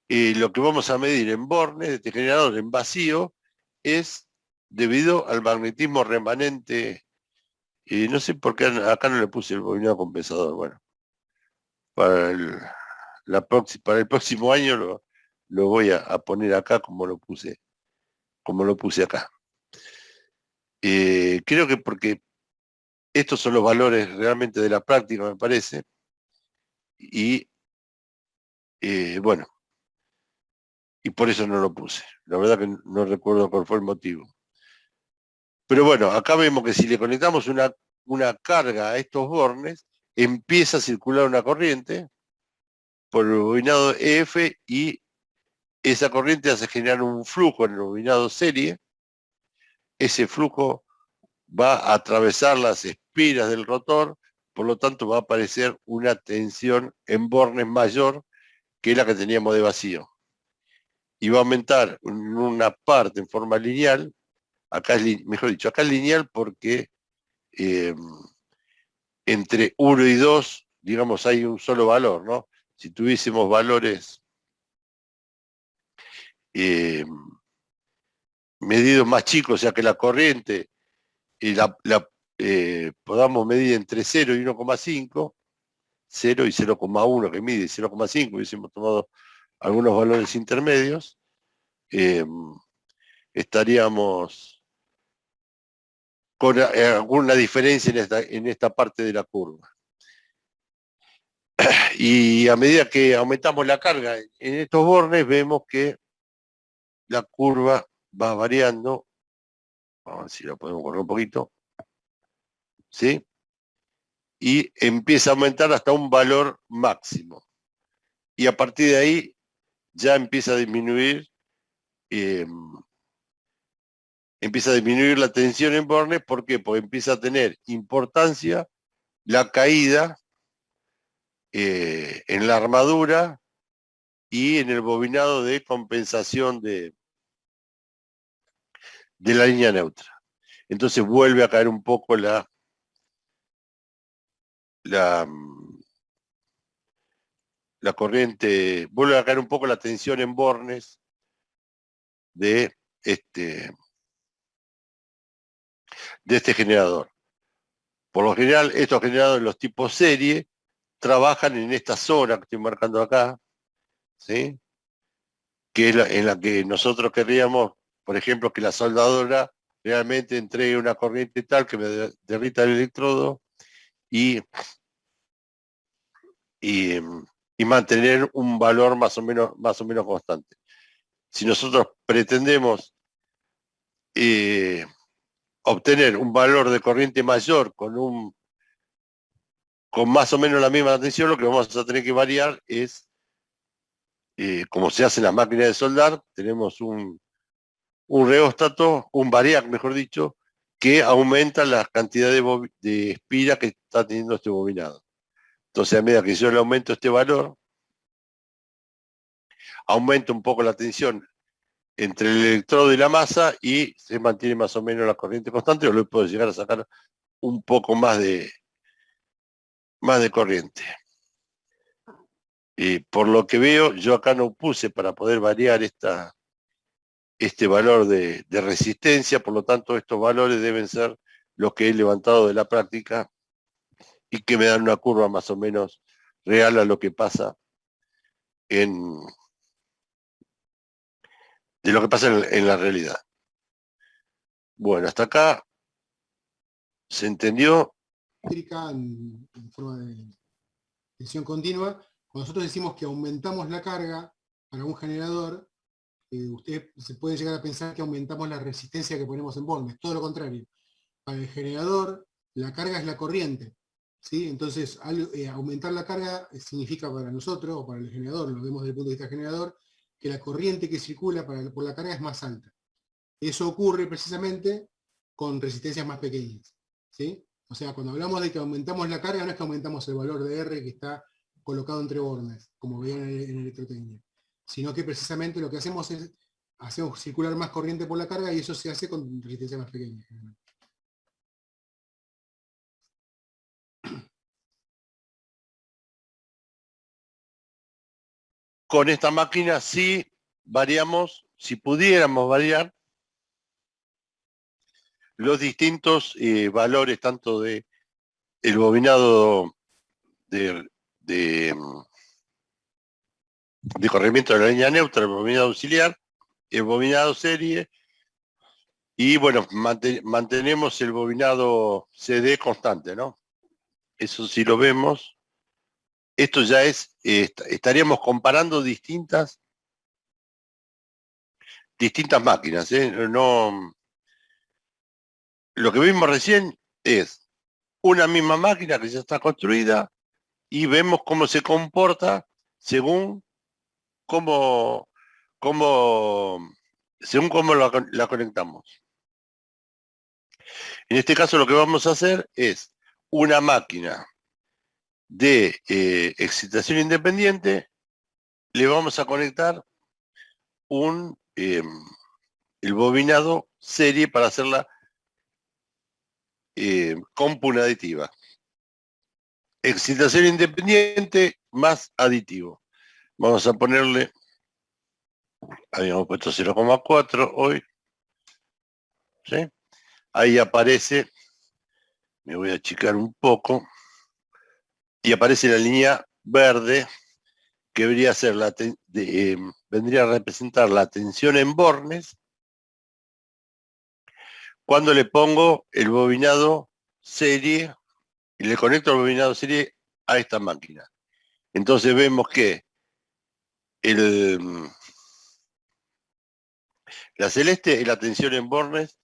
lo que vamos a medir en bornes de este generador en vacío es debido al magnetismo remanente. No sé por qué acá no le puse el bobinado compensador. Bueno, para el próximo año lo voy a poner acá como lo puse acá. Creo que porque estos son los valores realmente de la práctica, me parece. Y bueno, y por eso no lo puse. La verdad que no recuerdo cuál fue el motivo. Pero bueno, acá vemos que si le conectamos una carga a estos bornes, empieza a circular una corriente por el bobinado EF, y esa corriente hace generar un flujo en el bobinado serie. Ese flujo va a atravesar las espiras del rotor, por lo tanto va a aparecer una tensión en bornes mayor que la que teníamos de vacío. Y va a aumentar en una parte en forma lineal, acá es, mejor dicho, acá es lineal porque entre 1 y 2, digamos, hay un solo valor, ¿no? Si tuviésemos valores medidos más chicos, o sea que la corriente podamos medir entre 0 y 1,5, 0 y 0,1 que mide 0,5, hubiésemos tomado algunos valores intermedios, estaríamos con alguna diferencia en esta parte de la curva. Y a medida que aumentamos la carga en estos bornes, vemos que la curva va variando. Vamos a ver si la podemos correr un poquito. ¿Sí? Y empieza a aumentar hasta un valor máximo. Y a partir de ahí ya empieza a disminuir la tensión en bornes. ¿Por qué? Porque empieza a tener importancia la caída en la armadura y en el bobinado de compensación de la línea neutra. Entonces vuelve a caer un poco la corriente, vuelve a caer un poco la tensión en bornes de este generador. Por lo general, estos generadores, los tipos serie, trabajan en esta zona que estoy marcando acá, ¿sí? Que es en la que nosotros querríamos, por ejemplo, que la soldadora realmente entregue una corriente tal que me derrita el electrodo y mantener un valor más o menos constante. Si nosotros pretendemos obtener un valor de corriente mayor con más o menos la misma tensión, lo que vamos a tener que variar es, como se hace en las máquinas de soldar, tenemos un reóstato, un variac, mejor dicho, que aumenta la cantidad de espira que está teniendo este bobinado. Entonces, a medida que yo le aumento este valor, aumenta un poco la tensión entre el electrodo y la masa y se mantiene más o menos la corriente constante, o le puedo llegar a sacar un poco más de corriente. Por lo que veo, yo acá no puse para poder variar esta este valor de resistencia, por lo tanto estos valores deben ser los que he levantado de la práctica y que me dan una curva más o menos real a lo que pasa de lo que pasa en la realidad. Bueno, hasta acá se entendió. En forma de tensión continua, cuando nosotros decimos que aumentamos la carga para un generador, usted se puede llegar a pensar que aumentamos la resistencia que ponemos en Bornes, todo lo contrario. Para el generador, la carga es la corriente, ¿sí? Entonces, aumentar la carga significa para nosotros, o para el generador, lo vemos desde el punto de vista del generador, que la corriente que circula por la carga es más alta. Eso ocurre precisamente con resistencias más pequeñas, ¿sí? O sea, cuando hablamos de que aumentamos la carga, no es que aumentamos el valor de R que está colocado entre bornes, como veían en electrotecnia, sino que precisamente lo que hacemos es hacemos circular más corriente por la carga y eso se hace con resistencias más pequeñas. Con esta máquina sí variamos, si pudiéramos variar, los distintos valores tanto de el bobinado de corrimiento de la línea neutra, el bobinado auxiliar, el bobinado serie, y bueno, mantenemos el bobinado CD constante, ¿no? Eso sí lo vemos. Esto ya es, estaríamos comparando distintas máquinas, ¿eh? No, lo que vimos recién es una misma máquina que ya está construida y vemos cómo se comporta según cómo la conectamos. En este caso lo que vamos a hacer es una máquina de excitación independiente, le vamos a conectar el bobinado serie para hacerla compu aditiva. Excitación independiente más aditivo. Vamos a ponerle, habíamos puesto 0,4 hoy, ¿sí? Ahí aparece, me voy a achicar un poco, y aparece la línea verde, que vendría a ser vendría a representar la tensión en bornes, cuando le pongo el bobinado serie, y le conecto el bobinado serie a esta máquina. Entonces vemos que la celeste es la tensión en bornes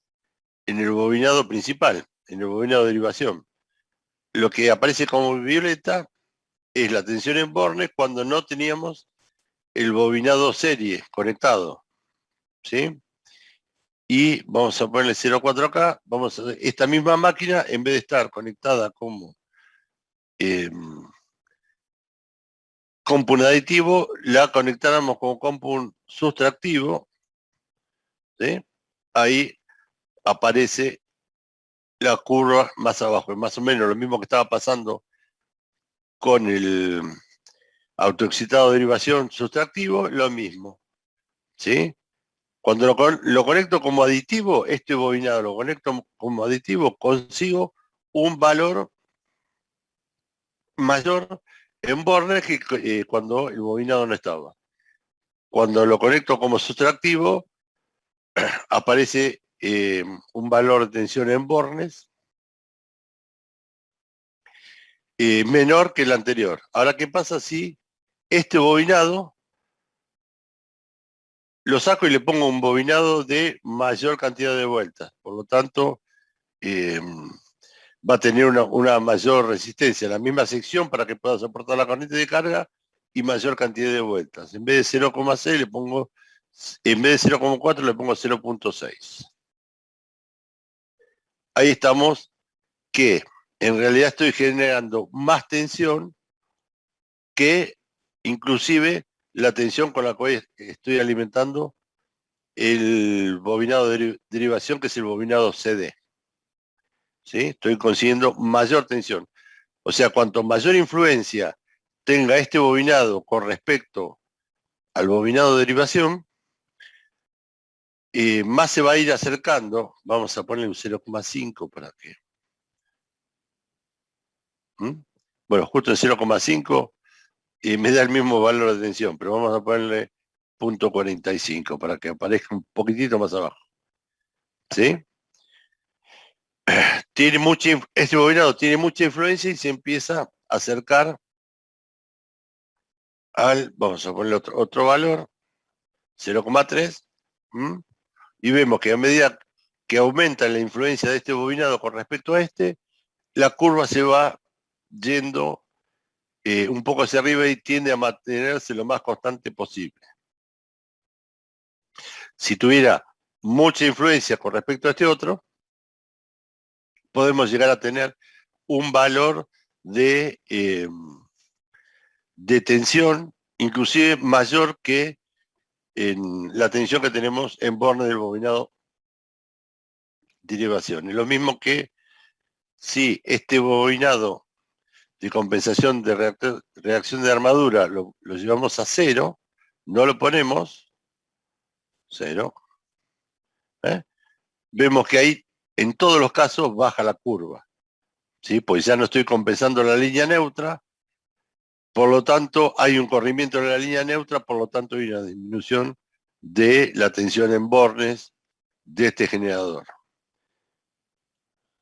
en el bobinado principal, en el bobinado de derivación. Lo que aparece como violeta es la tensión en bornes cuando no teníamos el bobinado serie conectado, ¿sí? Y vamos a ponerle 0,4 acá, esta misma máquina, en vez de estar conectada como compu aditivo, la conectáramos como compu sustractivo, ¿sí? Ahí aparece la curva más abajo, es más o menos lo mismo que estaba pasando con el autoexcitado de derivación sustractivo, lo mismo, ¿sí? Cuando lo conecto como aditivo, este bobinado lo conecto como aditivo, consigo un valor mayor en bornes que cuando el bobinado no estaba. Cuando lo conecto como sustractivo, aparece un valor de tensión en bornes menor que el anterior. Ahora, ¿qué pasa si este bobinado lo saco y le pongo un bobinado de mayor cantidad de vueltas? Por lo tanto, va a tener una mayor resistencia, la misma sección para que pueda soportar la corriente de carga y mayor cantidad de vueltas. En vez de 0,6 le pongo, en vez de 0,4 le pongo 0,6. Ahí estamos, que en realidad estoy generando más tensión que inclusive la tensión con la cual estoy alimentando el bobinado de derivación, que es el bobinado CD. ¿Sí? Estoy consiguiendo mayor tensión. O sea, cuanto mayor influencia tenga este bobinado con respecto al bobinado de derivación, más se va a ir acercando. Vamos a ponerle un 0,5 para que... Bueno, justo en 0,5 me da el mismo valor de tensión, pero vamos a ponerle 0,45 para que aparezca un poquitito más abajo. ¿Sí? Este bobinado tiene mucha influencia y se empieza a acercar al, vamos a ponerle otro valor, 0,3, y vemos que a medida que aumenta la influencia de este bobinado con respecto a este, la curva se va yendo un poco hacia arriba y tiende a mantenerse lo más constante posible. Si tuviera mucha influencia con respecto a este otro, podemos llegar a tener un valor de tensión inclusive mayor que en la tensión que tenemos en borne del bobinado de elevación. Es lo mismo que si este bobinado de compensación de reacción de armadura lo llevamos a 0, no lo ponemos 0, vemos que ahí en todos los casos baja la curva, ¿sí? Pues ya no estoy compensando la línea neutra, por lo tanto hay un corrimiento de la línea neutra, por lo tanto hay una disminución de la tensión en bornes de este generador,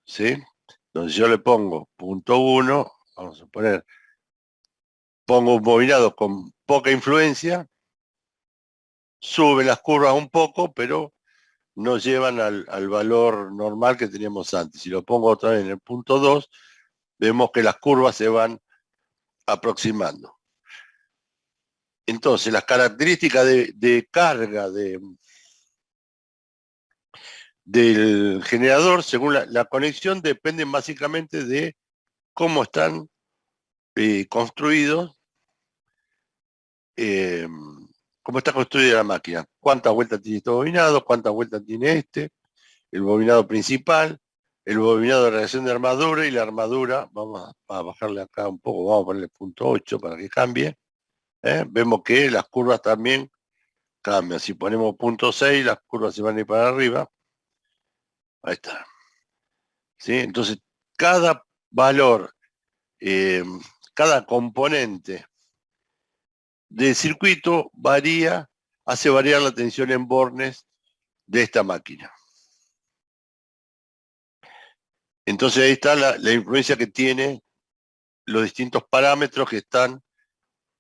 ¿sí? Entonces yo le pongo 0,1, vamos a poner, pongo un bobinado con poca influencia, sube las curvas un poco, pero no llevan al valor normal que teníamos antes. Si lo pongo otra vez en el 0,2, vemos que las curvas se van aproximando. Entonces, las características de carga del generador, según la conexión, dependen básicamente de cómo están construidos, cómo está construida la máquina, cuántas vueltas tiene este bobinado, cuántas vueltas tiene este, el bobinado principal, el bobinado de reacción de armadura y la armadura. Vamos a bajarle acá un poco, vamos a ponerle 0,8 para que cambie. Vemos que las curvas también cambian. Si ponemos 0,6, las curvas se van a ir para arriba. Ahí está. ¿Sí? Entonces, cada valor, cada componente del circuito hace variar la tensión en bornes de esta máquina. Entonces ahí está la influencia que tiene los distintos parámetros que están,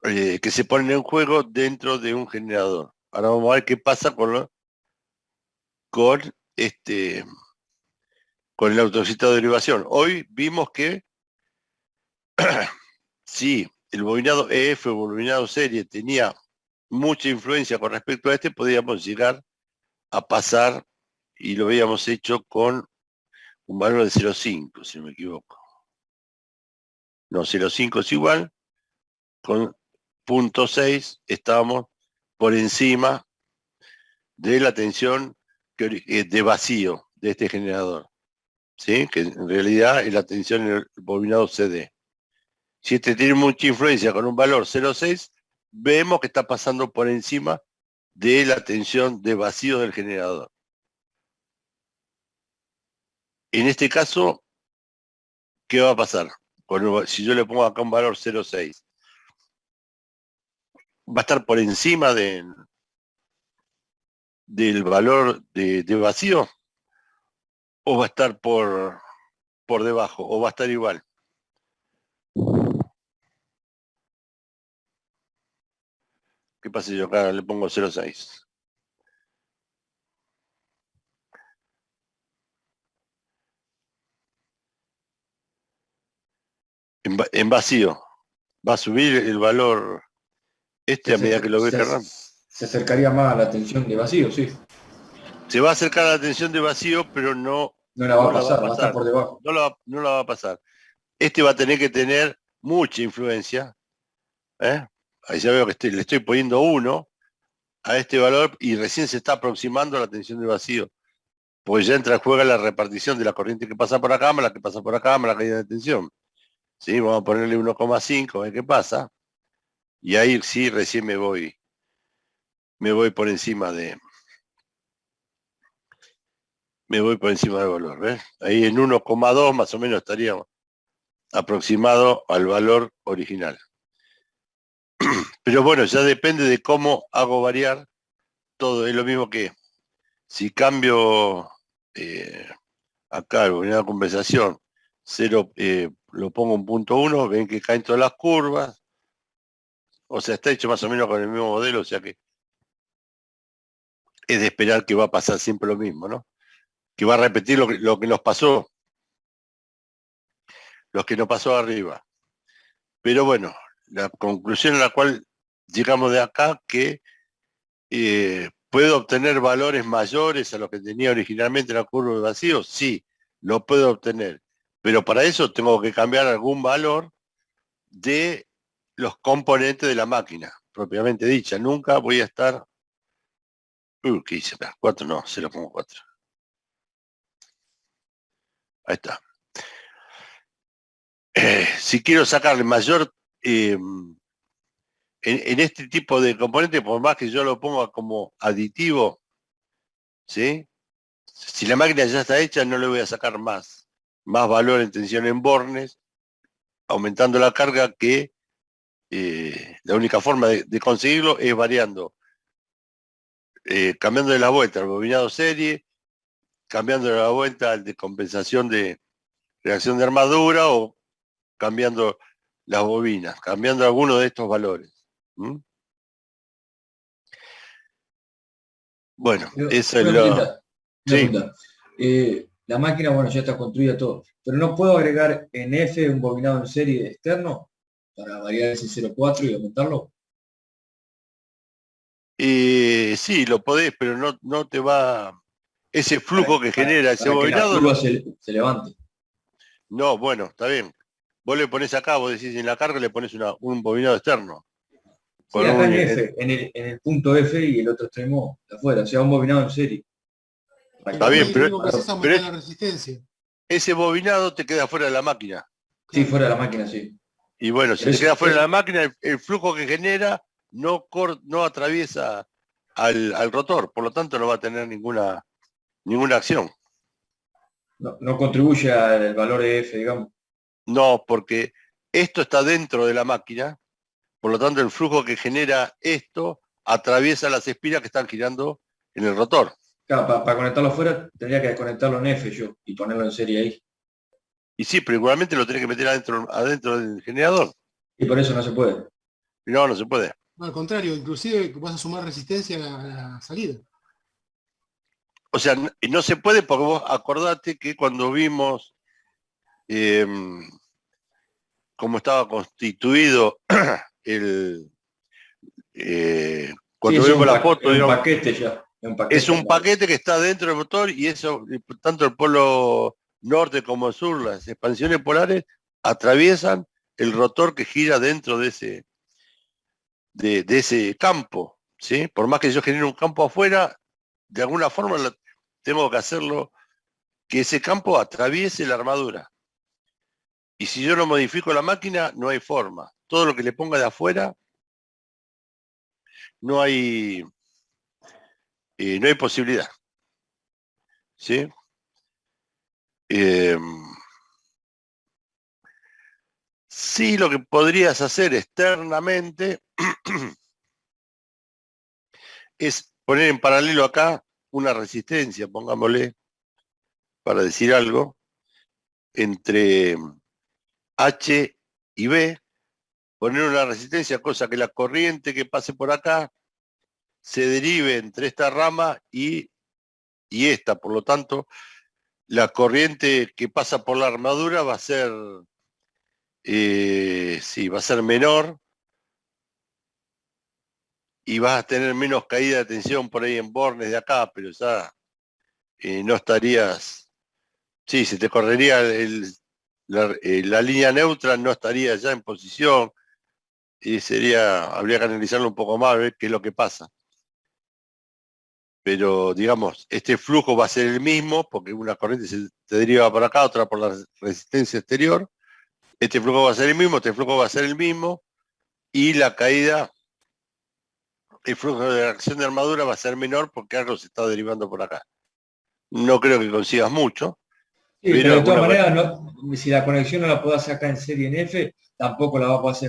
que se ponen en juego dentro de un generador. Ahora vamos a ver qué pasa con el autocitado de derivación. Hoy vimos que si el bobinado EF o bobinado serie tenía mucha influencia con respecto a este, podíamos llegar a pasar, y lo habíamos hecho con un valor de 0,5, si no me equivoco. No, 0,5 es igual, con 0,6 estábamos por encima de la tensión de vacío de este generador, ¿sí? Que en realidad es la tensión en el bobinado CD. Si este tiene mucha influencia con un valor 0,6, vemos que está pasando por encima de la tensión de vacío del generador. En este caso, ¿qué va a pasar? Si yo le pongo acá un valor 0,6, ¿va a estar por encima del valor de vacío? ¿O va a estar por debajo? ¿O va a estar igual? ¿Qué pasa si yo acá le pongo 0,6? En vacío, ¿va a subir el valor a medida que lo ve cargando? Se acercaría más a la tensión de vacío, sí. Se va a acercar a la tensión de vacío, pero no la va a pasar, va a estar por debajo. No la va a pasar. Este va a tener que tener mucha influencia. Ahí ya veo que le estoy poniendo 1 a este valor y recién se está aproximando a la tensión de vacío. Pues ya entra en juego la repartición de la corriente que pasa por acá, más la que pasa por acá, más la caída de tensión. ¿Sí? Vamos a ponerle 1,5, a ver qué pasa. Y ahí sí recién me voy por encima de Me voy por encima del valor, ¿ves? Ahí en 1,2 más o menos estaríamos aproximado al valor original. Pero bueno, ya depende de cómo hago variar todo. Es lo mismo que si cambio acá el unidad de compensación, 0, lo pongo en 0,1, ven que caen todas las curvas. O sea, está hecho más o menos con el mismo modelo, o sea que es de esperar que va a pasar siempre lo mismo, ¿no? Que va a repetir lo que nos pasó, lo que nos pasó arriba. Pero bueno, la conclusión a la cual llegamos de acá, que ¿puedo obtener valores mayores a los que tenía originalmente en la curva de vacío? Sí, lo puedo obtener. Pero para eso tengo que cambiar algún valor de los componentes de la máquina, propiamente dicha. Nunca voy a estar... ¿qué hice? 4 no, 0,4. Ahí está. Si quiero sacarle mayor... en este tipo de componente, por más que yo lo ponga como aditivo, ¿sí? Si la máquina ya está hecha, no le voy a sacar más valor en tensión en bornes, aumentando la carga, que la única forma de conseguirlo es variando, cambiando de la vuelta al bobinado serie, cambiando de la vuelta al de compensación de reacción de armadura, o cambiando las bobinas, cambiando alguno de estos valores. ¿Mm? Bueno, eso es lo... Sí. La máquina, bueno, ya está construida todo, pero no puedo agregar en F un bobinado en serie externo para variar ese 0,4 y aumentarlo. Sí, lo podés, pero no te va... Ese flujo que genera ese bobinado... Que la curva se levante. No, bueno, está bien. Vos le ponés acá, vos decís en la carga, le pones un bobinado externo. Sí, acá en F, en el punto F y el otro extremo de afuera, o sea, un bobinado en serie. Está bien, pero la resistencia. Ese bobinado te queda fuera de la máquina. Sí, fuera de la máquina, sí. Y bueno, si te queda fuera de la máquina, el flujo que genera no atraviesa al rotor, por lo tanto no va a tener ninguna acción. No contribuye al valor de F, digamos. No, porque esto está dentro de la máquina, por lo tanto el flujo que genera esto atraviesa las espiras que están girando en el rotor. Claro, para conectarlo afuera tendría que desconectarlo en F yo y ponerlo en serie ahí. Y sí, pero igualmente lo tenés que meter adentro del generador. Y por eso no se puede. No se puede. No, al contrario, inclusive vas a sumar resistencia a la salida. O sea, no se puede, porque vos acordate que cuando vimos cómo estaba constituido cuando sí, vimos la foto, es un paquete ya. Es un paquete que está dentro del motor, y eso, tanto el polo norte como el sur, las expansiones polares atraviesan el rotor que gira dentro de ese campo, ¿sí? Por más que yo genere un campo afuera, de alguna forma tengo que hacerlo que ese campo atraviese la armadura. Y si yo no modifico la máquina, no hay forma. Todo lo que le ponga de afuera, no hay posibilidad. ¿Sí? Sí, lo que podrías hacer externamente es poner en paralelo acá una resistencia, pongámosle, para decir algo, entre H y B, poner una resistencia, cosa que la corriente que pase por acá se derive entre esta rama y esta. Por lo tanto, la corriente que pasa por la armadura va a ser, va a ser menor, y vas a tener menos caída de tensión por ahí en bornes de acá, pero ya no estarías... Sí, se te correría la línea neutra, no estaría ya en posición, y habría que analizarlo un poco más, ver qué es lo que pasa. Pero, digamos, este flujo va a ser el mismo, porque una corriente se deriva por acá, otra por la resistencia exterior. Este flujo va a ser el mismo, este flujo va a ser el mismo, y la caída, el flujo de reacción de armadura va a ser menor porque algo se está derivando por acá. no creo que consigas mucho. Sí, Pero pero de todas alguna maneras, si la conexión no la podés sacar en serie en F, tampoco la va a poder hacer